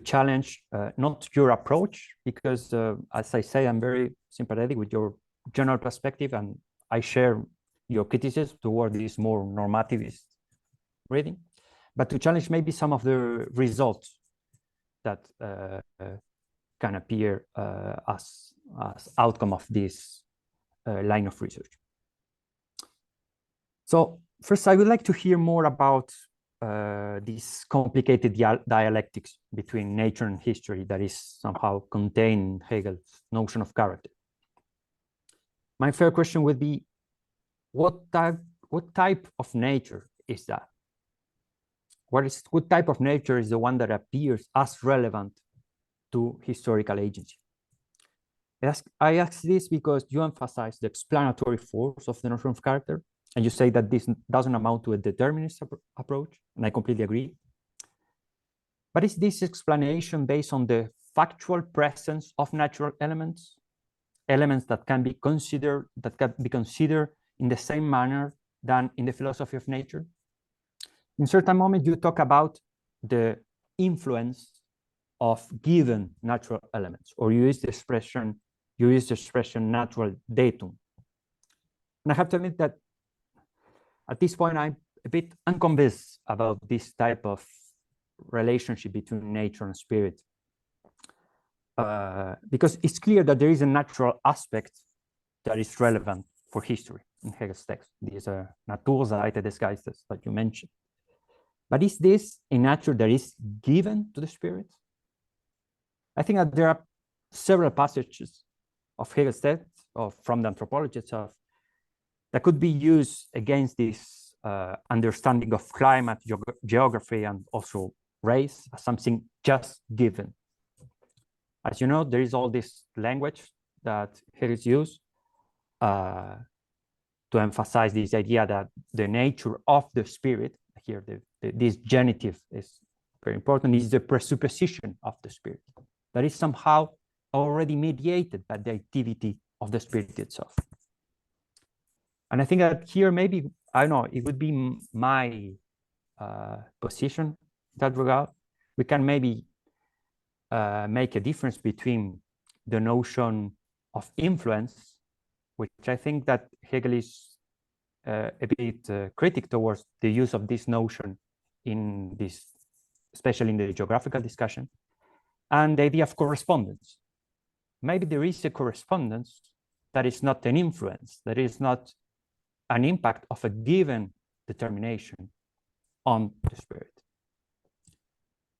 challenge not your approach, because as I say, I'm very sympathetic with your general perspective, and I share your criticism toward this more normativist reading, but to challenge maybe some of the results that can appear as outcome of this line of research. So first, I would like to hear more about this complicated dialectics between nature and history that is somehow contained in Hegel's notion of character. My first question would be, what type of nature is that? What type of nature is the one that appears as relevant to historical agency? I ask this because you emphasize the explanatory force of the notion of character, and you say that this doesn't amount to a determinist approach, and I completely agree. But is this explanation based on the factual presence of natural elements that can be considered in the same manner than in the philosophy of nature? In certain moments, you talk about the influence of given natural elements, or you use the expression natural datum. And I have to admit that at this point, I'm a bit unconvinced about this type of relationship between nature and spirit, because it's clear that there is a natural aspect that is relevant for history in Hegel's text. These are Naturseite des Geistes that you mentioned. But is this a nature that is given to the spirit? I think that there are several passages of Hegel's text, or from the anthropology itself, that could be used against this understanding of climate, geography, and also race as something just given. As you know, there is all this language that Hegel used to emphasize this idea that the nature of the spirit, here this genitive is very important, is the presupposition of the spirit that is somehow already mediated by the activity of the spirit itself. And I think that here maybe, I don't know, it would be my position in that regard. We can maybe make a difference between the notion of influence, which I think that Hegel is a bit critic towards the use of this notion in this, especially in the geographical discussion, and the idea of correspondence. Maybe there is a correspondence that is not an influence, that is not an impact of a given determination on the spirit.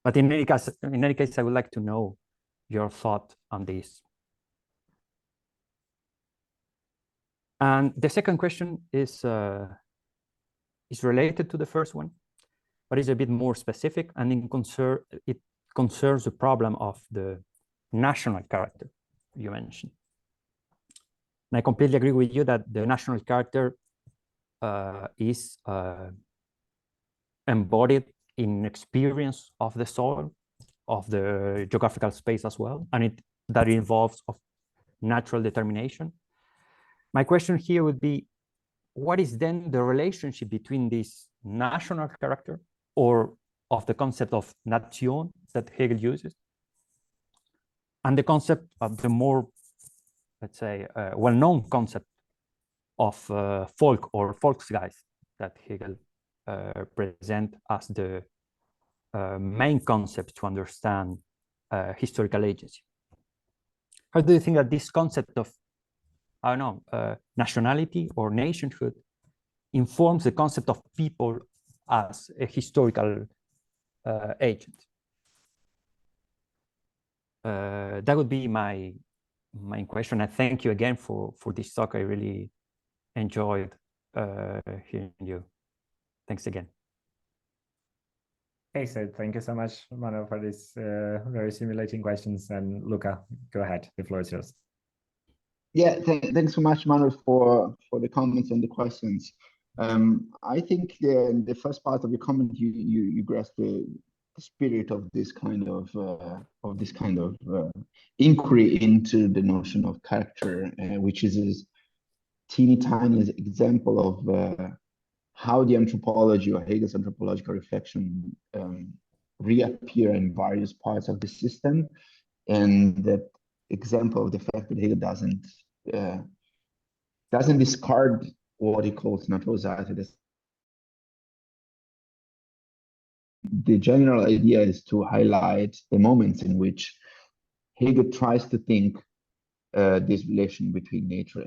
But in any case, I would like to know your thought on this. And the second question is related to the first one, but is a bit more specific, and it concerns the problem of the national character you mentioned. And I completely agree with you that the national character is embodied in experience of the soil, of the geographical space as well, and that involves of natural determination. My question here would be, what is then the relationship between this national character, or of the concept of nation that Hegel uses, and the concept of the more, let's say, well-known concept of folk or Volksgeist that Hegel present as the main concept to understand historical agency? How do you think that this concept of, I don't know, nationality or nationhood informs the concept of people as a historical agent? That would be my question. I thank you again for this talk. I really enjoyed hearing you. Thanks again. Okay, so thank you so much, Manu, for these very stimulating questions. And Luca, go ahead. The floor is yours. Yeah, thanks so much, Manu, for the comments and the questions. I think the first part of your comment, you grasped the spirit of this kind of inquiry into the notion of character, which is a teeny tiny example of how the anthropology or Hegel's anthropological reflection reappear in various parts of the system, and that example of the fact that Hegel doesn't discard what he calls naturality. The general idea is to highlight the moments in which Hegel tries to think this relation between nature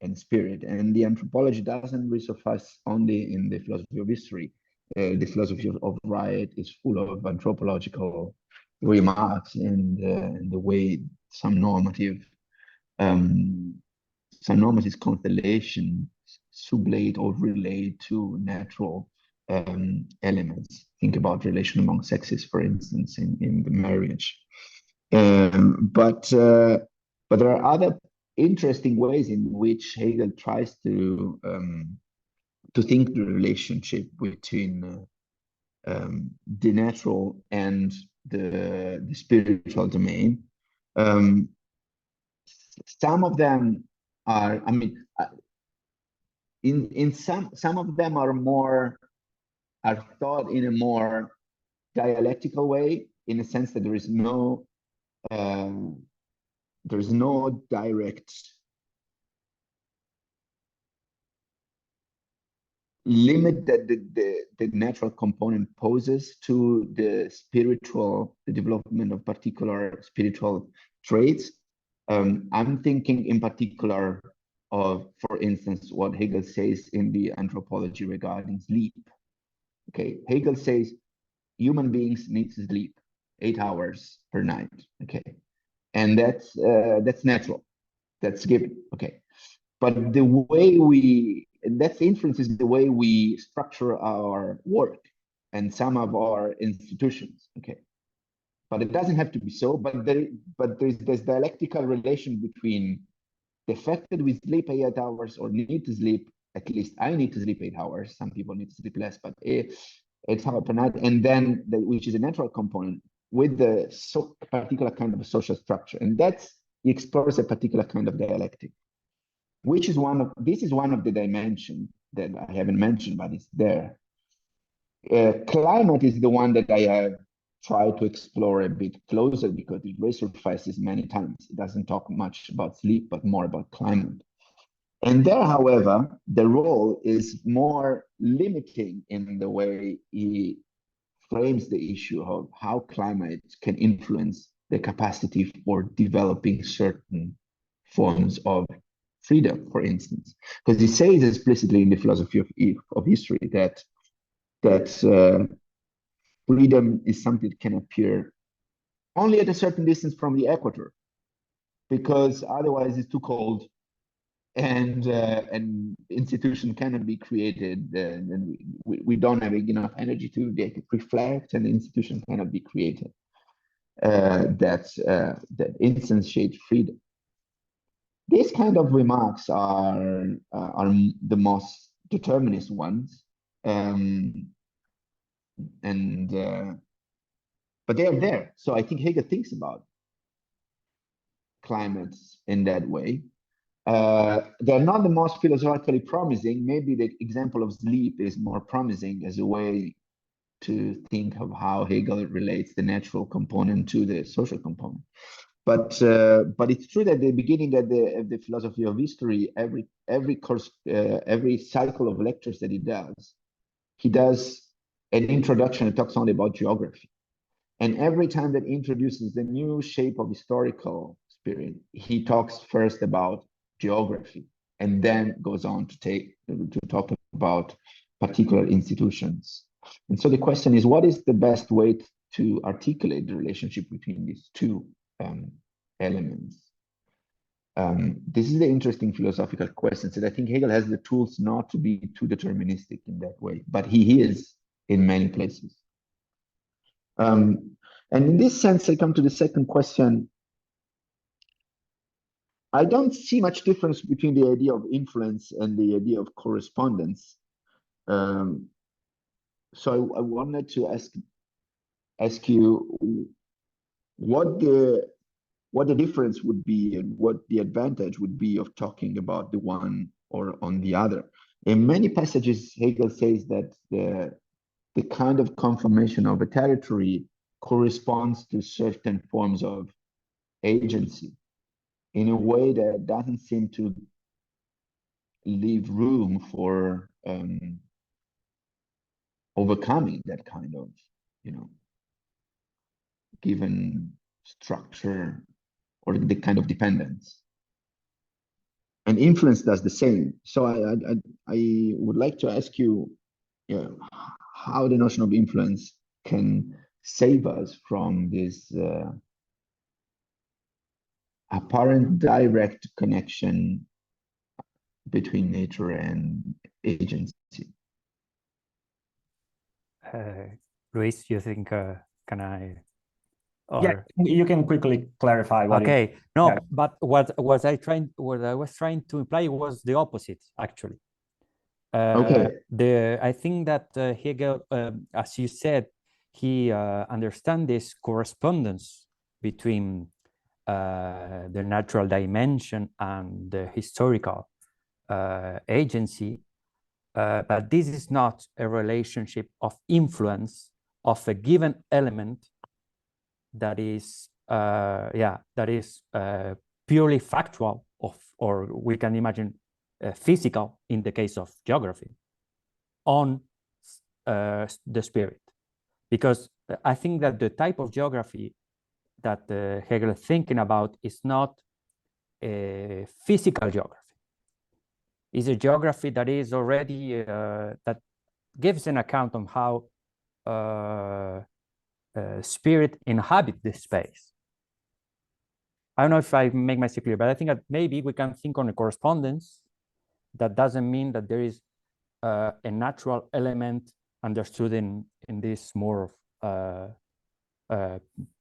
and spirit. And the anthropology doesn't resurface only in the philosophy of history. The philosophy of right is full of anthropological remarks and the way some normative constellations sublate or relate to natural elements. Think about relation among sexes, for instance, in the marriage. But there are other interesting ways in which Hegel tries to think the relationship between the natural and the spiritual domain. Some of them are, I mean, in some of them are thought in a more dialectical way, in the sense that there's no direct limit that the natural component poses to the development of particular spiritual traits. I'm thinking in particular of, for instance, what Hegel says in the Anthropology regarding sleep. Okay, Hegel says human beings need to sleep 8 hours per night. Okay, and that's natural, that's given. Okay, but the way that influences the way we structure our work and some of our institutions. Okay, but it doesn't have to be so. But there's this dialectical relation between the fact that we sleep 8 hours or need to sleep, at least I need to sleep 8 hours. Some people need to sleep less, but 8 hours per night, and then which is a natural component with the particular kind of a social structure, and he explores a particular kind of dialectic, which is one of the dimensions that I haven't mentioned, but it's there. Climate is the one that I have tried to explore a bit closer because it resurfaces many times. It doesn't talk much about sleep, but more about climate. And there, however, the role is more limiting in the way he frames the issue of how climate can influence the capacity for developing certain forms of freedom, for instance, because he says explicitly in the philosophy of history that freedom is something that can appear only at a certain distance from the equator, because otherwise it's too cold, and institution cannot be created, and we don't have enough energy to reflect, and the institution cannot be created that instantiate freedom. These kind of remarks are the most determinist ones, but they are there. So I think Hegel thinks about climate in that way. They're not the most philosophically promising. Maybe the example of sleep is more promising as a way to think of how Hegel relates the natural component to the social component. But it's true that the beginning of the philosophy of history, every course, every cycle of lectures that he does an introduction that talks only about geography. And every time that he introduces the new shape of historical spirit, he talks first about geography and then goes on to talk about particular institutions. And so the question is, what is the best way to articulate the relationship between these two elements? This is the interesting philosophical question. So I think Hegel has the tools not to be too deterministic in that way, but he is in many places. And in this sense, I come to the second question. I don't see much difference between the idea of influence and the idea of correspondence. So I wanted to ask you what the difference would be and what the advantage would be of talking about the one or on the other. In many passages, Hegel says that the kind of conformation of a territory corresponds to certain forms of agency in a way that doesn't seem to leave room for overcoming that kind of, given structure or the kind of dependence. And influence does the same. So I would like to ask you, how the notion of influence can save us from this apparent direct connection between nature and agency. Luis, you think, can I? Or... Yeah, you can quickly clarify what. Okay, no, but what I was trying to imply was the opposite, actually. Okay. I think that Hegel, as you said, he understands this correspondence between the natural dimension and the historical agency, but this is not a relationship of influence of a given element that is purely factual, or we can imagine physical in the case of geography, on the spirit. Because I think that the type of geography that Hegel is thinking about is not a physical geography. It's a geography that is already, that gives an account on how spirit inhabit this space. I don't know if I make myself clear, but I think that maybe we can think on a correspondence. That doesn't mean that there is a natural element understood in this more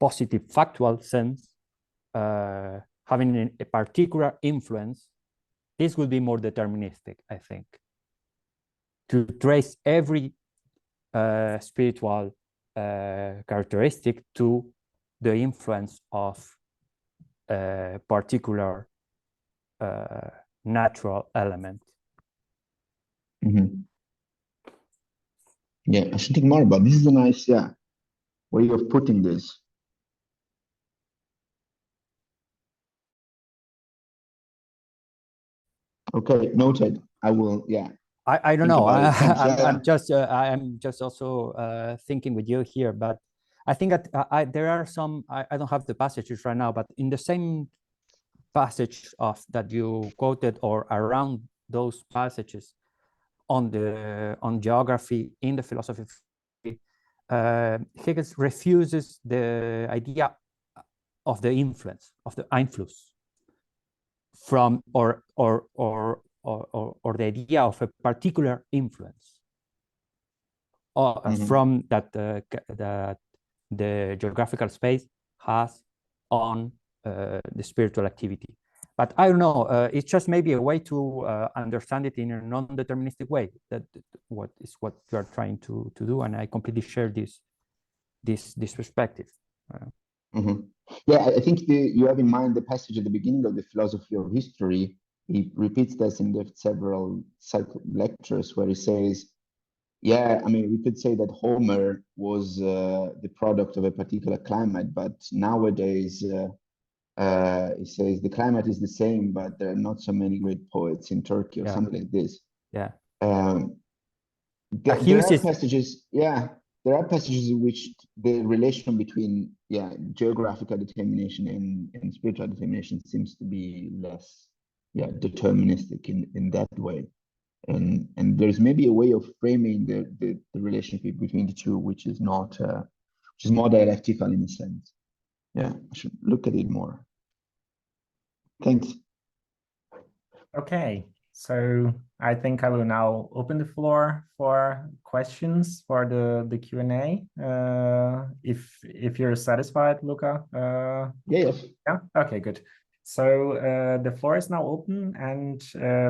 positive factual sense, having a particular influence. This would be more deterministic, I think, to trace every spiritual characteristic to the influence of a particular natural element. Mm-hmm. Yeah, I should think more about this. Is a nice way of putting this. Okay, noted. I will. Yeah. I don't know. I'm just also thinking with you here, but I think that there are some. I don't have the passages right now, but in the same passage that you quoted, or around those passages on geography in the philosophy, Hegel refuses the idea of the influence, of the Einfluss, from or the idea of a particular influence from that the geographical space has on the spiritual activity. But I don't know, it's just maybe a way to understand it in a non-deterministic way. That what you are trying to do, and I completely share this perspective. Yeah, I think you have in mind the passage at the beginning of the philosophy of history. He repeats this in the several lectures where he says, yeah, I mean, we could say that Homer was the product of a particular climate, but nowadays he says the climate is the same, but there are not so many great poets in Turkey, or something like this. Yeah. There are passages, there are passages in which the relation between geographical determination and spiritual determination seems to be less deterministic in that way. And there's maybe a way of framing the relationship between the two, which is not which is more dialectical in a sense. Yeah, I should look at it more. Thanks. Okay, so I think I will now open the floor for questions for the Q&A. If you're satisfied, Luca. Yes. Yeah. Okay. Good. So the floor is now open, and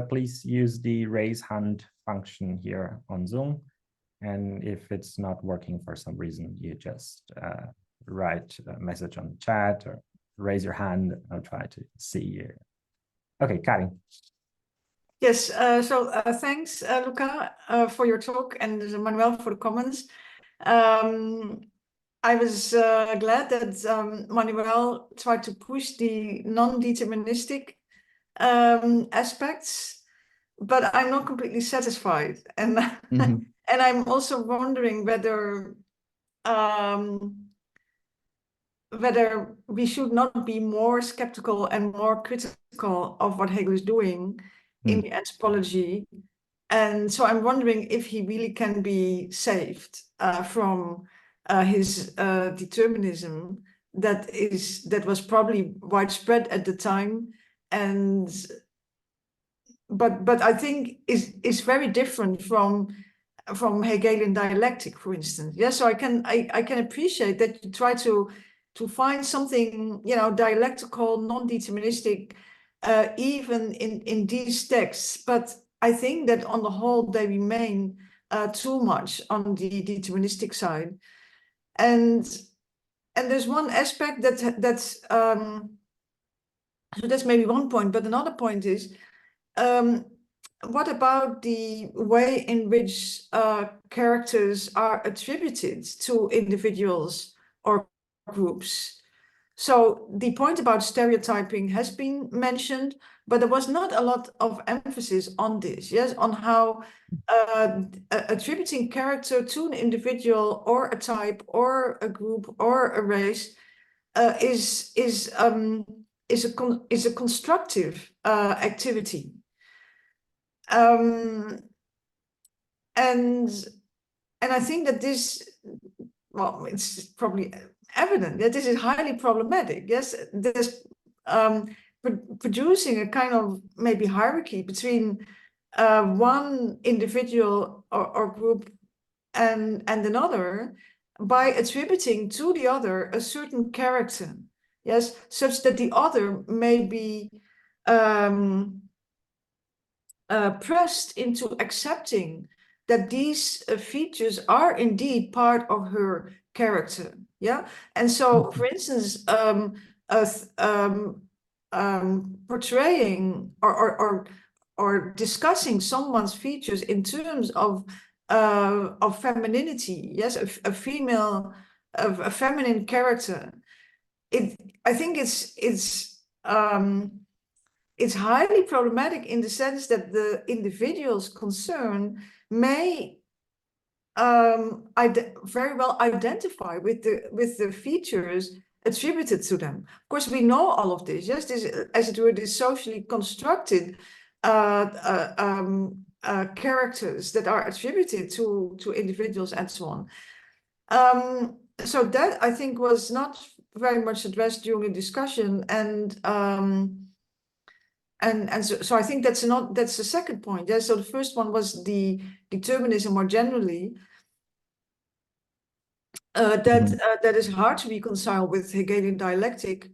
please use the raise hand function here on Zoom. And if it's not working for some reason, you just write a message on the chat or raise your hand. I'll try to see you. Okay, Karin. Yes, thanks, Luca, for your talk, and Manuel for the comments. I was glad that Manuel tried to push the non-deterministic aspects, but I'm not completely satisfied. And and I'm also wondering whether whether we should not be more skeptical and more critical of what Hegel is doing in the anthropology. And so I'm wondering if he really can be saved from his determinism that was probably widespread at the time, and but I think is very different from Hegelian dialectic, for instance. Yeah, so I can appreciate that you try to find something, you know, dialectical, non-deterministic, even in these texts, but I think that on the whole they remain too much on the deterministic side, and there's one aspect that's so that's maybe one point, but another point is what about the way in which characters are attributed to individuals or groups? So the point about stereotyping has been mentioned, but there was not a lot of emphasis on this, yes, on how attributing character to an individual or a type or a group or a race is a constructive activity. And I think that this, well, it's probably evident that this is highly problematic. Yes, there's producing a kind of maybe hierarchy between one individual or group and another by attributing to the other a certain character, yes, such that the other may be pressed into accepting that these features are indeed part of her character. Yeah, and so, for instance, portraying or discussing someone's features in terms of femininity, yes, a feminine character. I think it's highly problematic in the sense that the individuals concerned may very well identify with the features attributed to them. Of course, we know all of this. Yes, this, as it were, this socially constructed characters that are attributed to individuals and so on. So that, I think, was not very much addressed during the discussion, and so I think that's the second point. Yeah. So the first one was the determinism more generally. That is hard to reconcile with Hegelian dialectic,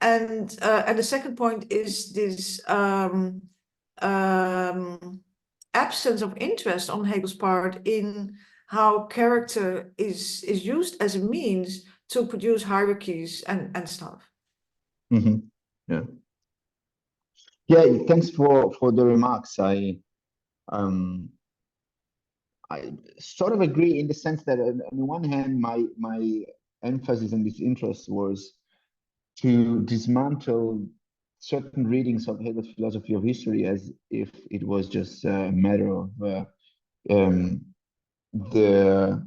and the second point is this absence of interest on Hegel's part in how character is used as a means to produce hierarchies and stuff. Yeah. Yeah, thanks for the remarks. I sort of agree in the sense that on the one hand, my emphasis and this interest was to dismantle certain readings of Hegel's philosophy of history as if it was just a matter of the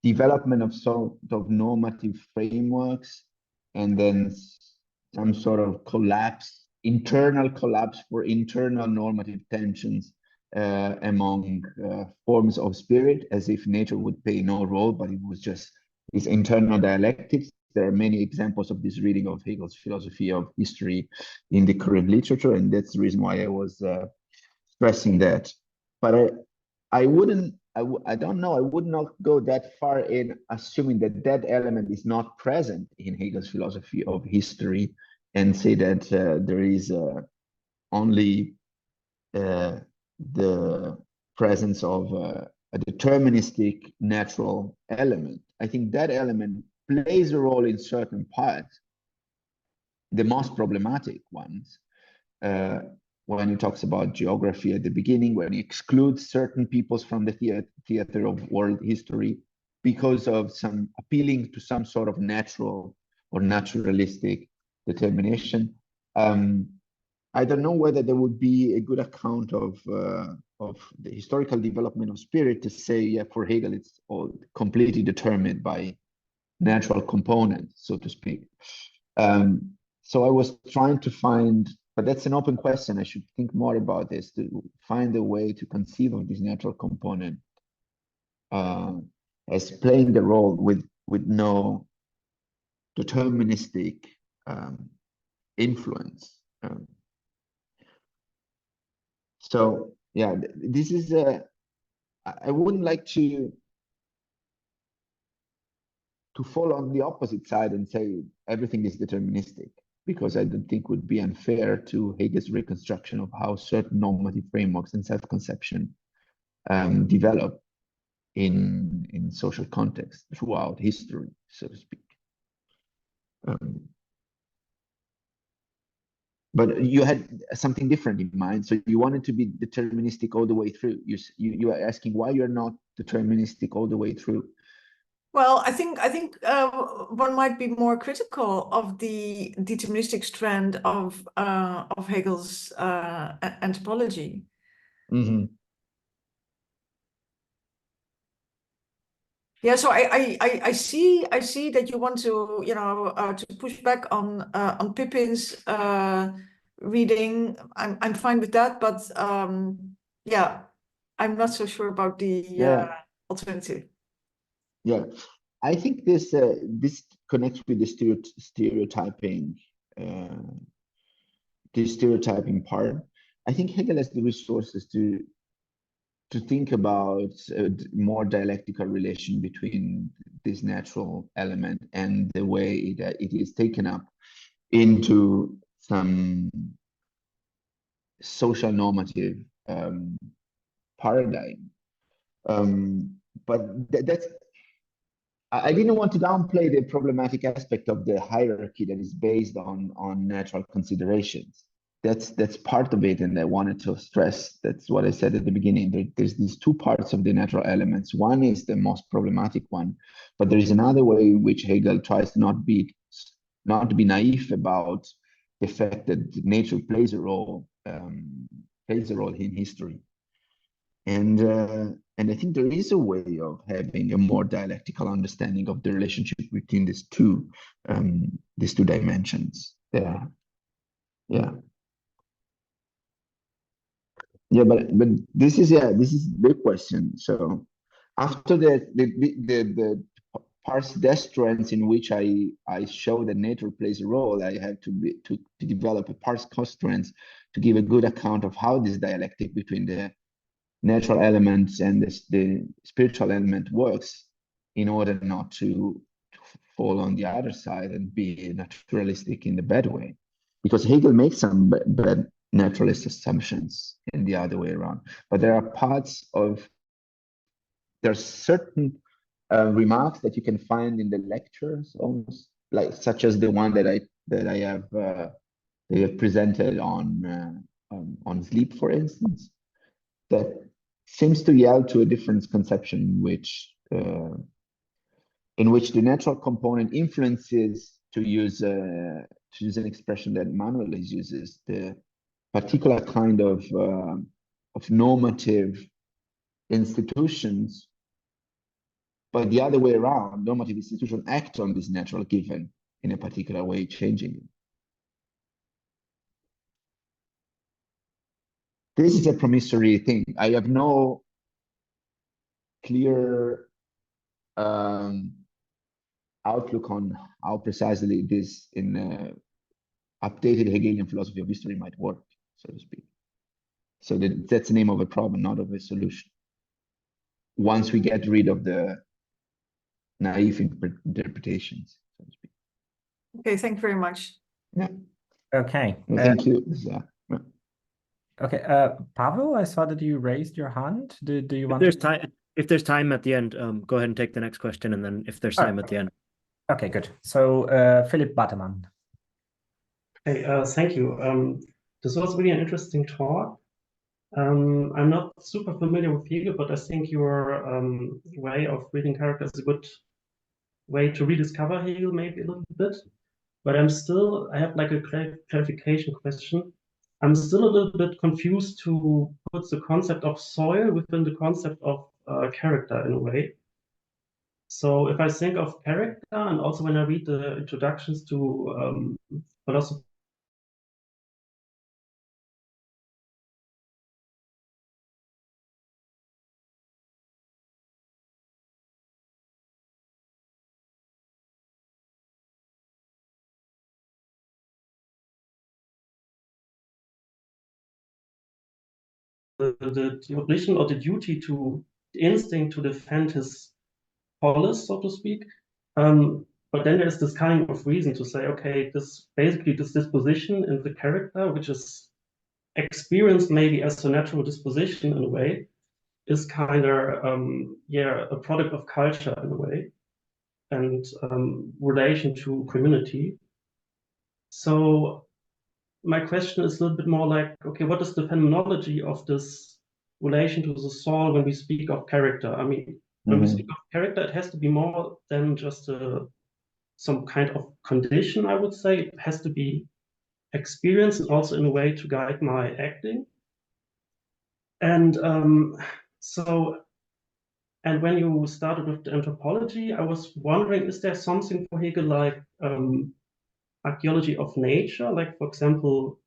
development of sort of normative frameworks and then some sort of collapse, internal collapse for internal normative tensions among forms of spirit, as if nature would play no role, but it was just these internal dialectics. There are many examples of this reading of Hegel's philosophy of history in the current literature, and that's the reason why I was stressing that. But I would not go that far in assuming that that element is not present in Hegel's philosophy of history and say that there is only the presence of a deterministic natural element. I think that element plays a role in certain parts, the most problematic ones, when he talks about geography at the beginning, when he excludes certain peoples from the theater of world history because of some appealing to some sort of natural or naturalistic determination. I don't know whether there would be a good account of the historical development of spirit to say, yeah, for Hegel, it's all completely determined by natural components, so to speak. So I was trying to find, but that's an open question. I should think more about this to find a way to conceive of this natural component as playing the role with no deterministic influence. So yeah, this is I wouldn't like to fall on the opposite side and say everything is deterministic, because I don't think would be unfair to Hegel's reconstruction of how certain normative frameworks and self-conception develop in social context throughout history, so to speak. But you had something different in mind, so you wanted to be deterministic all the way through. You are asking why you're not deterministic all the way through. Well, I think one might be more critical of the deterministic strand of Hegel's anthropology. Mm-hmm. Yeah, so I see that you want to to push back on Pippin's reading. I'm fine with that, but yeah, I'm not so sure about the alternative. Yeah, I think this connects with the stereotyping, the stereotyping part. I think Hegel has the resources to think about a more dialectical relation between this natural element and the way that it is taken up into some social normative paradigm. But that's, I didn't want to downplay the problematic aspect of the hierarchy that is based on natural considerations. That's part of it, and I wanted to stress, that's what I said at the beginning. There's these two parts of the natural elements. One is the most problematic one, but there is another way in which Hegel tries to not be naive about the fact that nature plays a role in history. And I think there is a way of having a more dialectical understanding of the relationship between these two dimensions. But this is the question. So after the parse destruence in which I show that nature plays a role, I have to develop a parse constraints to give a good account of how this dialectic between the natural elements and the spiritual element works, in order not to fall on the other side and be naturalistic in the bad way, because Hegel makes some bad naturalist assumptions in the other way around. But there are certain remarks that you can find in the lectures, almost like such as the one that I have presented on sleep, for instance, that seems to yield to a different conception in which the natural component influences, to use an expression that Manuel uses, the particular kind of normative institutions, but the other way around, normative institutions act on this natural given in a particular way, changing it. This is a promissory thing. I have no clear outlook on how precisely this in updated Hegelian philosophy of history might work, so to speak. So that's the name of a problem, not of a solution. Once we get rid of the naive interpretations, so to speak. Okay, thank you very much. Yeah. Okay. Well, thank you. Okay, Pavel, I saw that you raised your hand. Do you want if there's time at the end, go ahead and take the next question, and then if there's time at the end. Okay, good. So Philip Batterman. Hey, thank you. This was really an interesting talk. I'm not super familiar with Hegel, but I think your way of reading character is a good way to rediscover Hegel, maybe a little bit. But I have like a clarification question. I'm still a little bit confused to put the concept of soil within the concept of character in a way. So if I think of character, and also when I read the introductions to philosophy, the obligation or the duty to the instinct to defend his polis, so to speak. But then there's this kind of reason to say, okay, this disposition in the character, which is experienced maybe as a natural disposition in a way, is kind of a product of culture in a way, and relation to community. So my question is a little bit more like, okay, what is the phenomenology of this relation to the soul when we speak of character? I mean, when we speak of character, it has to be more than just some kind of condition, I would say. It has to be experience and also in a way to guide my acting. And and when you started with the anthropology, I was wondering, is there something for Hegel like archaeology of nature? Like, for example,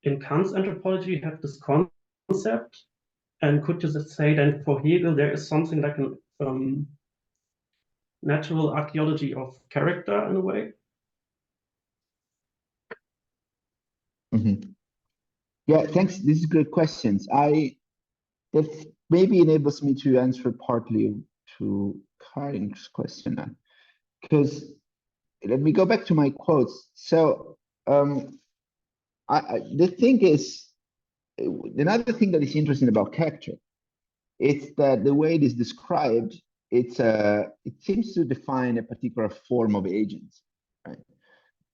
in Kant's anthropology, you have this concept. And could you say then for Hegel, there is something like a natural archaeology of character in a way? Yeah, thanks. This is great questions. That maybe enables me to answer partly to Karin's question, because let me go back to my quotes. So the thing is, another thing that is interesting about character, it's that the way it is described, it seems to define a particular form of agency, right?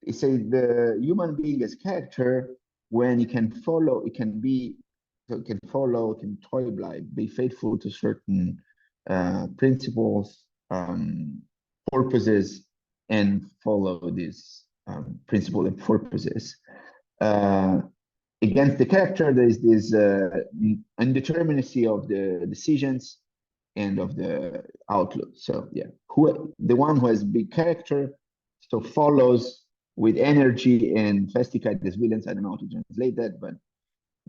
It says the human being as character when it can follow, it can follow, it can toil, like be faithful to certain principles, purposes, and follow these principles and purposes. Against the character, there is this indeterminacy of the decisions and of the outlook. So yeah, the one who has big character, so follows with energy and festicate as villains. I don't know how to translate that, but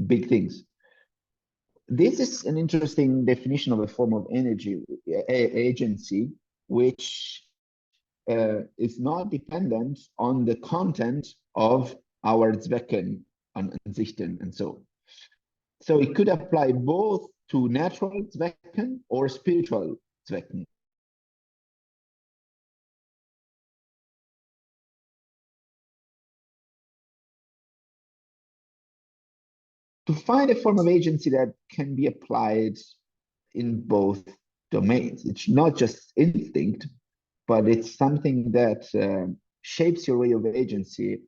big things. This is an interesting definition of a form of energy, agency, which is not dependent on the content of our Zwecken and Ansichten and so. So it could apply both to natural Zwecken or spiritual Zwecken. To find a form of agency that can be applied in both domains. It's not just instinct, but it's something that shapes your way of agency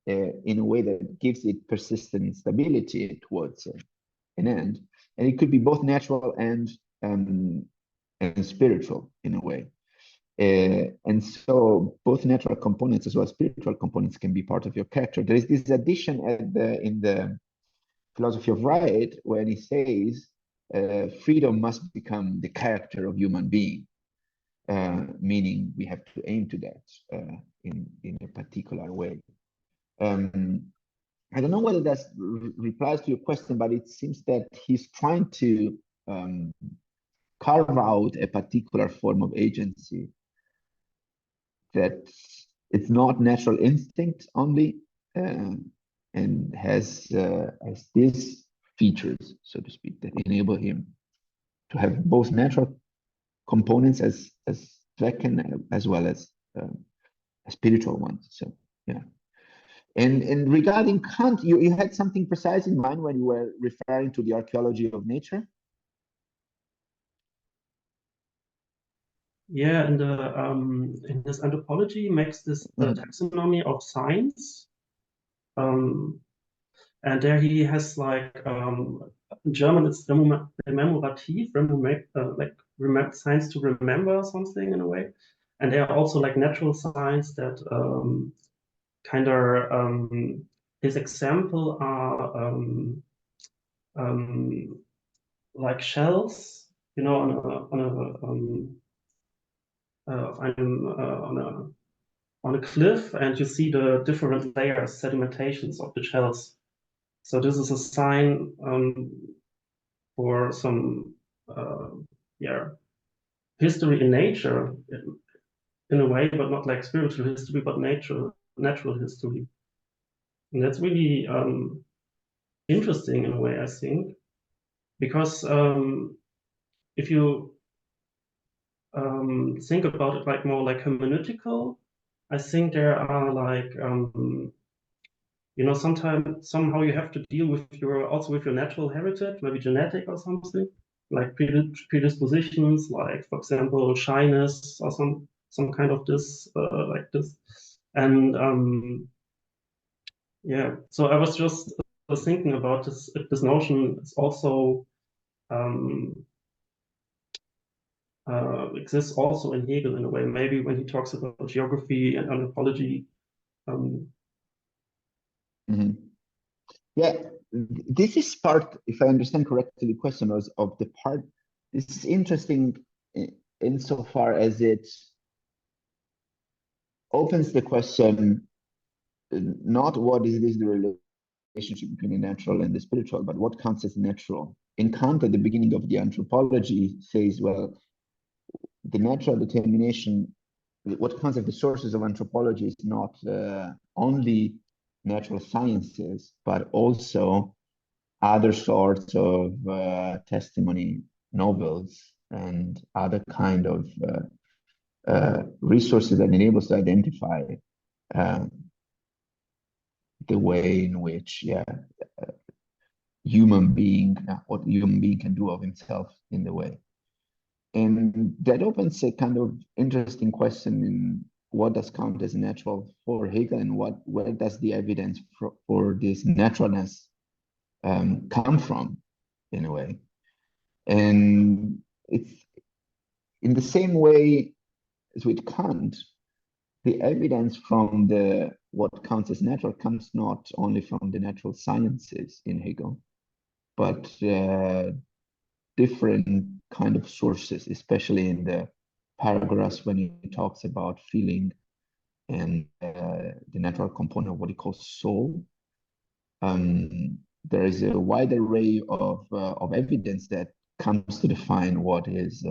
in a way that gives it persistent stability towards an end. And it could be both natural and spiritual in a way. And so both natural components as well as spiritual components can be part of your character. There is this addition in the philosophy of right when he says freedom must become the character of human being, meaning we have to aim to that in a particular way. I don't know whether that replies to your question, but it seems that he's trying to carve out a particular form of agency that it's not natural instinct only, and has these features, so to speak, that enable him to have both natural components as Zwecken as well as spiritual ones. So yeah. And regarding Kant, you had something precise in mind when you were referring to the archaeology of nature? Yeah, and in this anthropology makes this taxonomy of science. And there he has like in German it's rememorativ, like science to remember something in a way. And there are also like natural science that kind of his example are like shells, you know, on a cliff, and you see the different layers, sedimentations of the shells. So this is a sign for some history in nature in a way, but not like spiritual history, but natural history. And that's really interesting in a way, I think, because if you think about it like more like hermeneutical, I think there are like you know, somehow you have to deal with your natural heritage, maybe genetic or something, like predispositions, like for example shyness or some kind of this like this. And yeah, so I was just thinking about this, if this notion is also exists also in Hegel in a way, maybe when he talks about geography and anthropology. Yeah, this is part, if I understand correctly, the question was of the part. This is interesting insofar as it opens the question, not what is this the relationship between the natural and the spiritual, but what counts as natural. In Kant, at the beginning of the anthropology, says, well, the natural determination, what counts as the sources of anthropology is not only natural sciences, but also other sorts of testimony novels and other kind of resources that enable us to identify the way in which what human being can do of himself in the way. And that opens a kind of interesting question in what does count as natural for Hegel, and where does the evidence for this naturalness come from, in a way. And it's in the same way as with Kant, the evidence from what counts as natural comes not only from the natural sciences in Hegel, but different kind of sources, especially in the paragraphs when he talks about feeling and the natural component of what he calls soul. There is a wide array of evidence that comes to define what is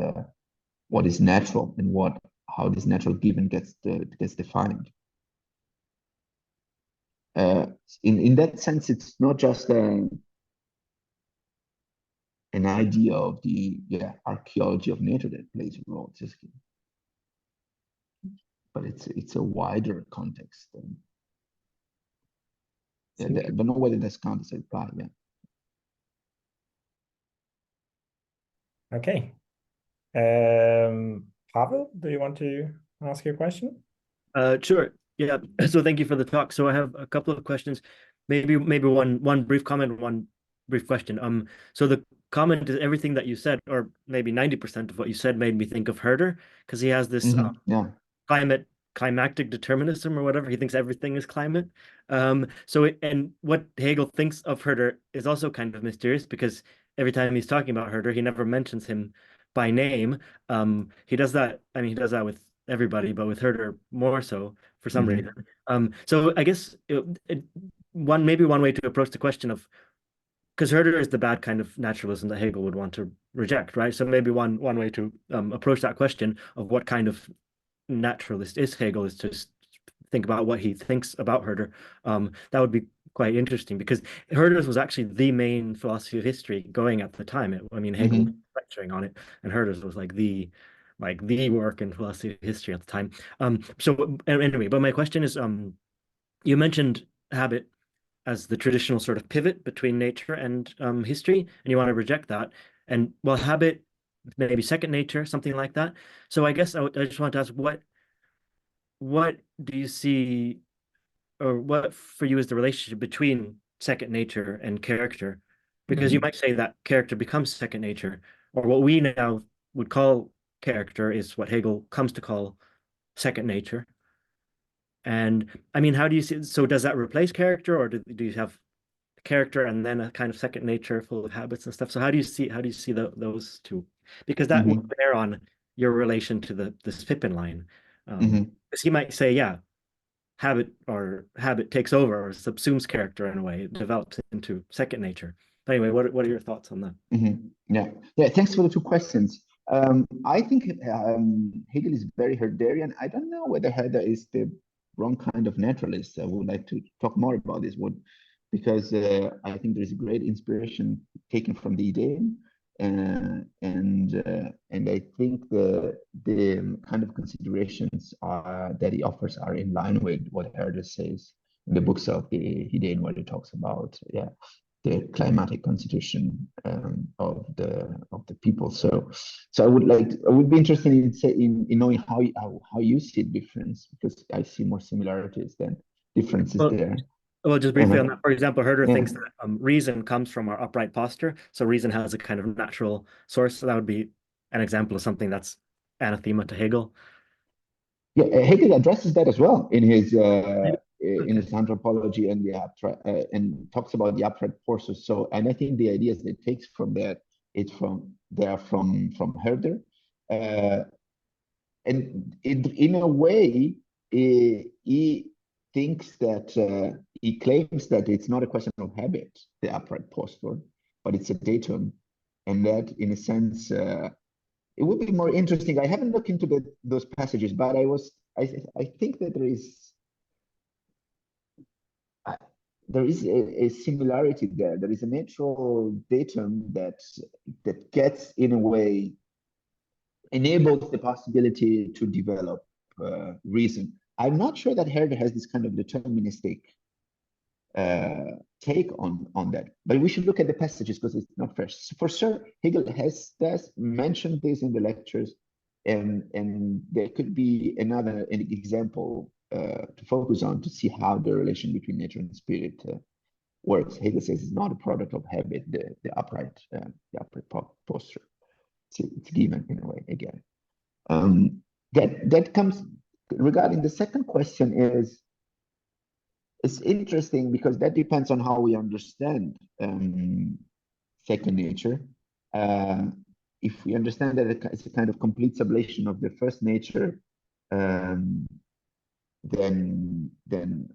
natural and how this natural given gets defined. In that sense, it's not just an idea of the archaeology of nature that plays a role, but it's a wider context. I don't know whether that's counted as a reply. Yeah. Okay. Pavel, do you want to ask your question? Sure. Yeah. So thank you for the talk. So I have a couple of questions, maybe one brief comment, one brief question. So the comment is everything that you said, or maybe 90% of what you said, made me think of Herder, because he has this climactic determinism or whatever. He thinks everything is climate. And what Hegel thinks of Herder is also kind of mysterious, because every time he's talking about Herder, he never mentions him by name. He does that. I mean, he does that with everybody, but with Herder more so for some reason. So I guess one way to approach the question of, because Herder is the bad kind of naturalism that Hegel would want to reject, right? So maybe one way to approach that question of what kind of naturalist is Hegel is to think about what he thinks about Herder. That would be quite interesting, because Herder's was actually the main philosophy of history going at the time. I mean, Hegel was lecturing on it, and Herder's was like the work in philosophy of history at the time. So anyway, but my question is, you mentioned habit as the traditional sort of pivot between nature and history, and you want to reject that. And well, habit, maybe second nature, something like that. So I guess I just want to ask, what do you see, or what for you is the relationship between second nature and character, because you might say that character becomes second nature, or what we now would call character is what Hegel comes to call second nature. And I mean, how do you see, so does that replace character, or do you have character and then a kind of second nature full of habits and stuff? So how do you see those two? Because that would bear on your relation to the Pippin line. Because he might say, yeah, habit takes over or subsumes character in a way, it develops into second nature. But anyway, what are your thoughts on that? Yeah, thanks for the two questions. I think Hegel is very Herderian. I don't know whether Herder is the wrong kind of naturalist. I would like to talk more about this one, because I think there is a great inspiration taken from the Ideen, and I think the kind of considerations that he offers are in line with what Herder says in the books of the Ideen, where he talks about the climatic constitution of the people. So I would be interested in knowing how you see the difference, because I see more similarities than differences there. Well, just briefly on that, for example, Herder thinks that reason comes from our upright posture. So reason has a kind of natural source. So that would be an example of something that's anathema to Hegel. Yeah, Hegel addresses that as well in his anthropology and the upright, and talks about the upright forces. So, and I think the ideas that it takes from that, they are from Herder, and in a way, he thinks that he claims that it's not a question of habit, the upright posture, but it's a datum, and that in a sense it would be more interesting. I haven't looked into those passages, but I think that there is a similarity there. There is a natural datum that gets, in a way, enables the possibility to develop reason. I'm not sure that Herder has this kind of deterministic take on that, but we should look at the passages because it's not fresh. For sure, Hegel does mention this in the lectures, and there could be an example to focus on to see how the relation between nature and spirit works. Hegel says it's not a product of habit, the upright posture. It's given in a way again. That comes regarding the second question is. It's interesting because that depends on how we understand second nature. If we understand that it's a kind of complete sublation of the first nature, then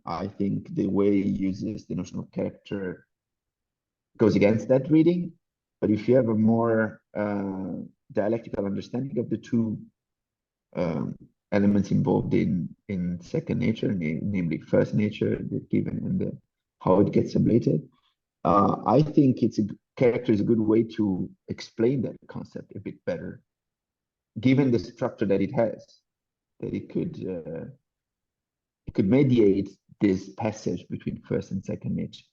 I think the way he uses the notion of character goes against that reading. But if you have a more dialectical understanding of the two elements involved in second nature, namely first nature, the given and how it gets ablated, I think character is a good way to explain that concept a bit better, given the structure that it has, that it could mediate this passage between first and second nature.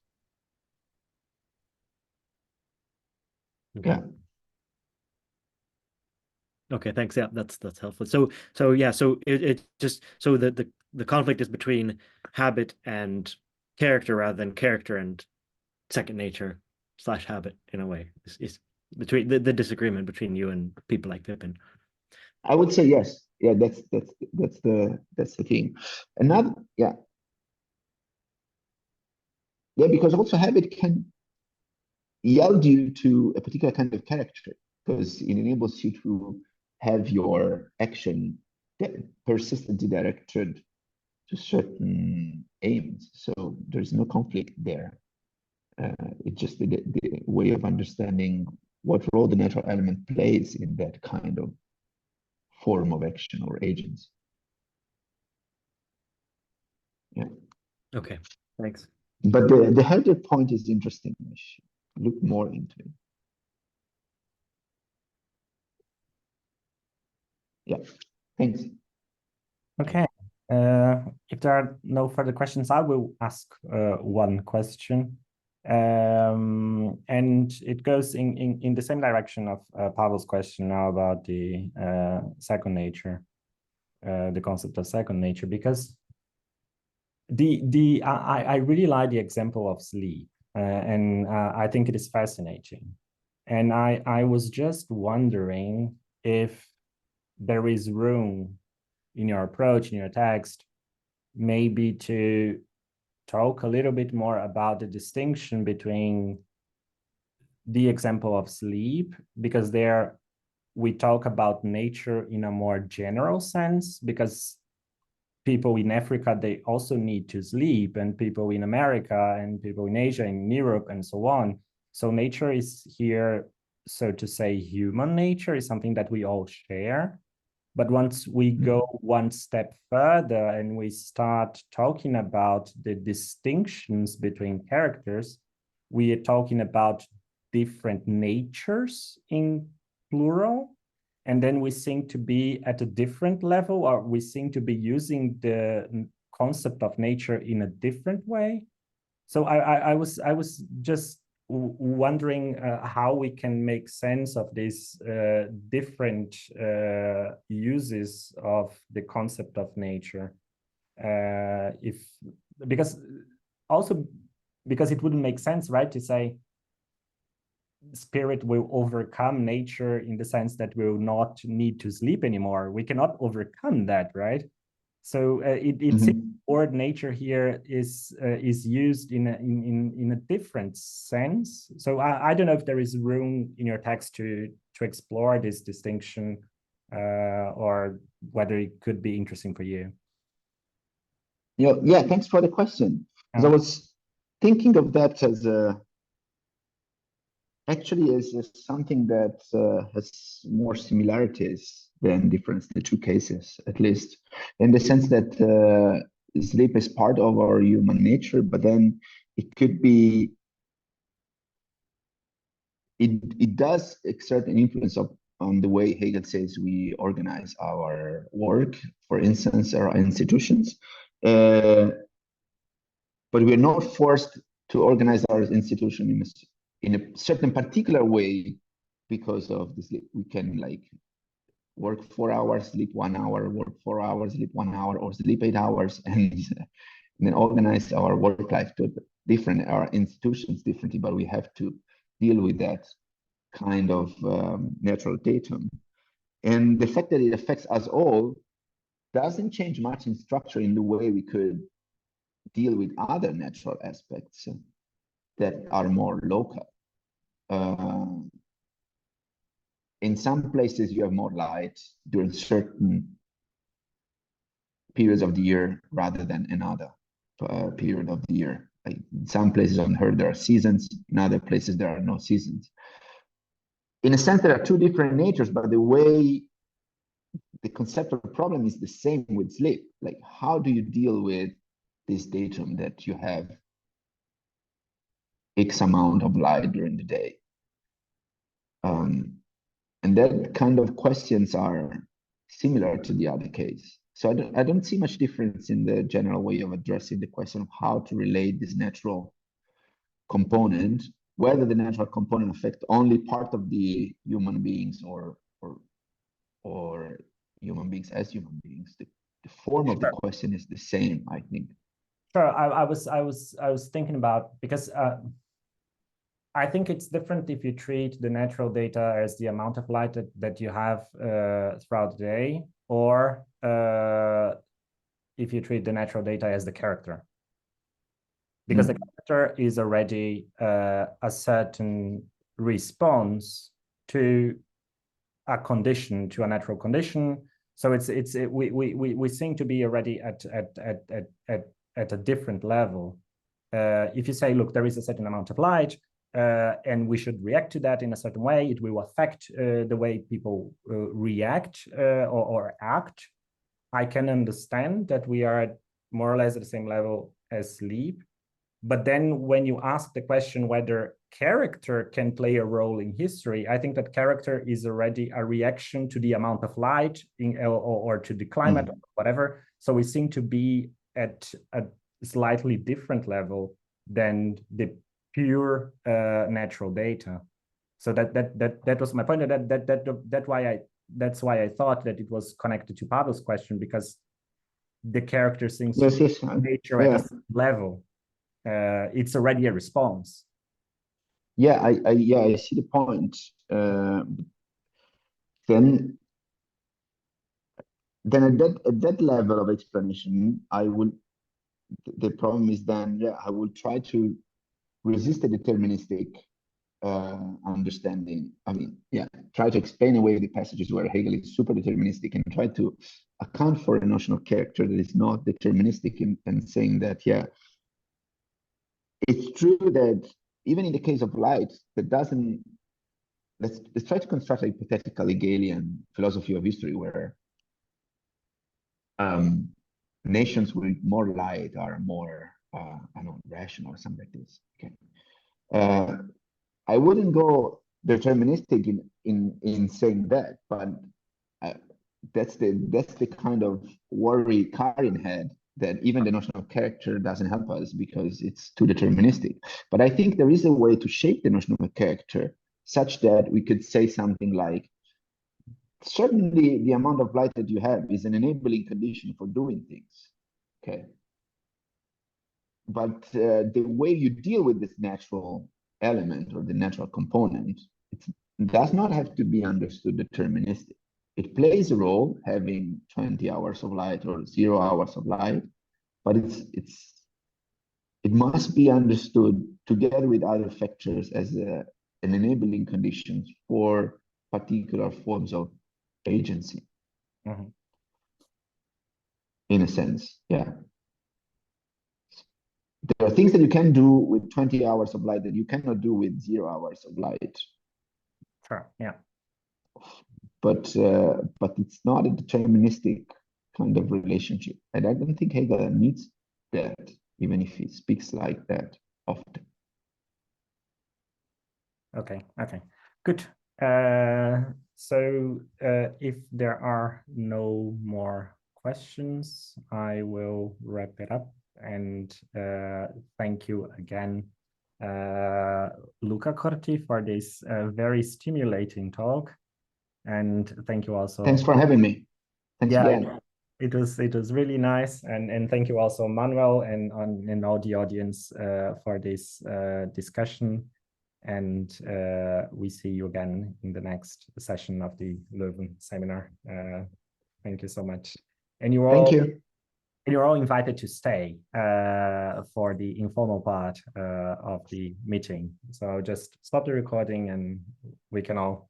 Okay. Yeah. Okay, thanks. Yeah, that's helpful. So it just, so the conflict is between habit and character rather than character and second nature / habit in a way. Is between the disagreement between you and people like Pippin. I would say yes. Yeah, that's the thing. Another, yeah, because also habit can yield you to a particular kind of character, because it enables you to have your action persistently directed to certain aims. So there's no conflict there. It's just the way of understanding what role the natural element plays in that kind of form of action or agents. Yeah. Okay, thanks. But the Herder point is interesting. I should look more into it. Yeah, thanks. Okay. If there are no further questions, I will ask one question. And it goes in the same direction of Pavel's question now about the second nature, the concept of second nature, because I really like the example of sleep, and I think it is fascinating. And I was just wondering if there is room in your approach, in your text, maybe to talk a little bit more about the distinction between the example of sleep, because there we talk about nature in a more general sense, because people in Africa, they also need to sleep, and people in America and people in Asia and Europe and so on. So nature is here, so to say, human nature is something that we all share. But once we go one step further and we start talking about the distinctions between characters, we are talking about different natures in plural. And then we seem to be at a different level, or we seem to be using the concept of nature in a different way. So I was just wondering how we can make sense of these different uses of the concept of nature. Because it wouldn't make sense, right, to say spirit will overcome nature in the sense that we will not need to sleep anymore. We cannot overcome that, right? So it seems word nature here is used in a different sense. So I don't know if there is room in your text to explore this distinction, or whether it could be interesting for you. Yeah, thanks for the question. Because I was thinking of that as actually is something that has more similarities than difference, the two cases, at least, in the sense that sleep is part of our human nature, but then it could be, it does exert an influence on the way Hegel says we organize our work, for instance, our institutions. But we're not forced to organize our institution in a certain particular way because of the sleep. We can like work 4 hours, sleep 1 hour, work 4 hours, sleep 1 hour, or sleep 8 hours, and then organize our work life to different, our institutions differently, but we have to deal with that kind of natural datum. And the fact that it affects us all doesn't change much in structure in the way we could deal with other natural aspects that are more local. In some places you have more light during certain periods of the year rather than another period of the year. Like in some places on Earth there are seasons, in other places there are no seasons. In a sense, there are two different natures, but the way the conceptual problem is the same with sleep. Like, how do you deal with this datum that you have X amount of light during the day? And that kind of questions are similar to the other case. So I don't see much difference in the general way of addressing the question of how to relate this natural component, whether the natural component affects only part of the human beings or human beings as human beings. The form of the question is the same, I think. Sure, I was thinking about, because I think it's different if you treat the natural data as the amount of light that you have throughout the day, or if you treat the natural data as the character. Because the character is already a certain response to a condition, to a natural condition. So we seem to be already at a different level. If you say, look, there is a certain amount of light, and we should react to that in a certain way, it will affect the way people react or act. I can understand that we are at more or less at the same level as sleep. But then when you ask the question whether character can play a role in history, I think that character is already a reaction to the amount of light or to the climate or whatever. So we seem to be at a slightly different level than the pure natural data. So that was my point. That's why I thought that it was connected to Pavel's question, because the character seems to be nature at a level. it's already a response. Yeah, I see the point. Then at that level of explanation, the problem is then, yeah, I will try to resist the deterministic understanding. I mean, yeah, try to explain away the passages where Hegel is super deterministic and try to account for a notion of character that is not deterministic, and saying that, yeah, it's true that even in the case of light, that doesn't, let's try to construct a hypothetical Hegelian philosophy of history where nations with more light are more, I don't know, rational or something like this. Okay. I wouldn't go deterministic in saying that, but that's the kind of worry Karin had, that even the notion of character doesn't help us because it's too deterministic. But I think there is a way to shape the notion of character such that we could say something like, certainly the amount of light that you have is an enabling condition for doing things, okay? But the way you deal with this natural element or the natural component, it does not have to be understood deterministic. It plays a role, having 20 hours of light or 0 hours of light, but it must be understood together with other factors as an enabling condition for particular forms of agency. Mm-hmm. In a sense, yeah. There are things that you can do with 20 hours of light that you cannot do with 0 hours of light. Sure, yeah. But it's not a deterministic kind of relationship. And I don't think Hegel needs that, even if he speaks like that often. Okay, good. So if there are no more questions, I will wrap it up. And thank you again, Luca Corti, for this very stimulating talk. And thank you also. Thanks for having me. Thanks again. It was really nice, and thank you also, Manuel, and all the audience for this discussion. And we see you again in the next session of the Leuven seminar. Thank you so much. And you're all invited to stay for the informal part of the meeting. So just stop the recording and we can all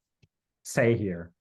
stay here.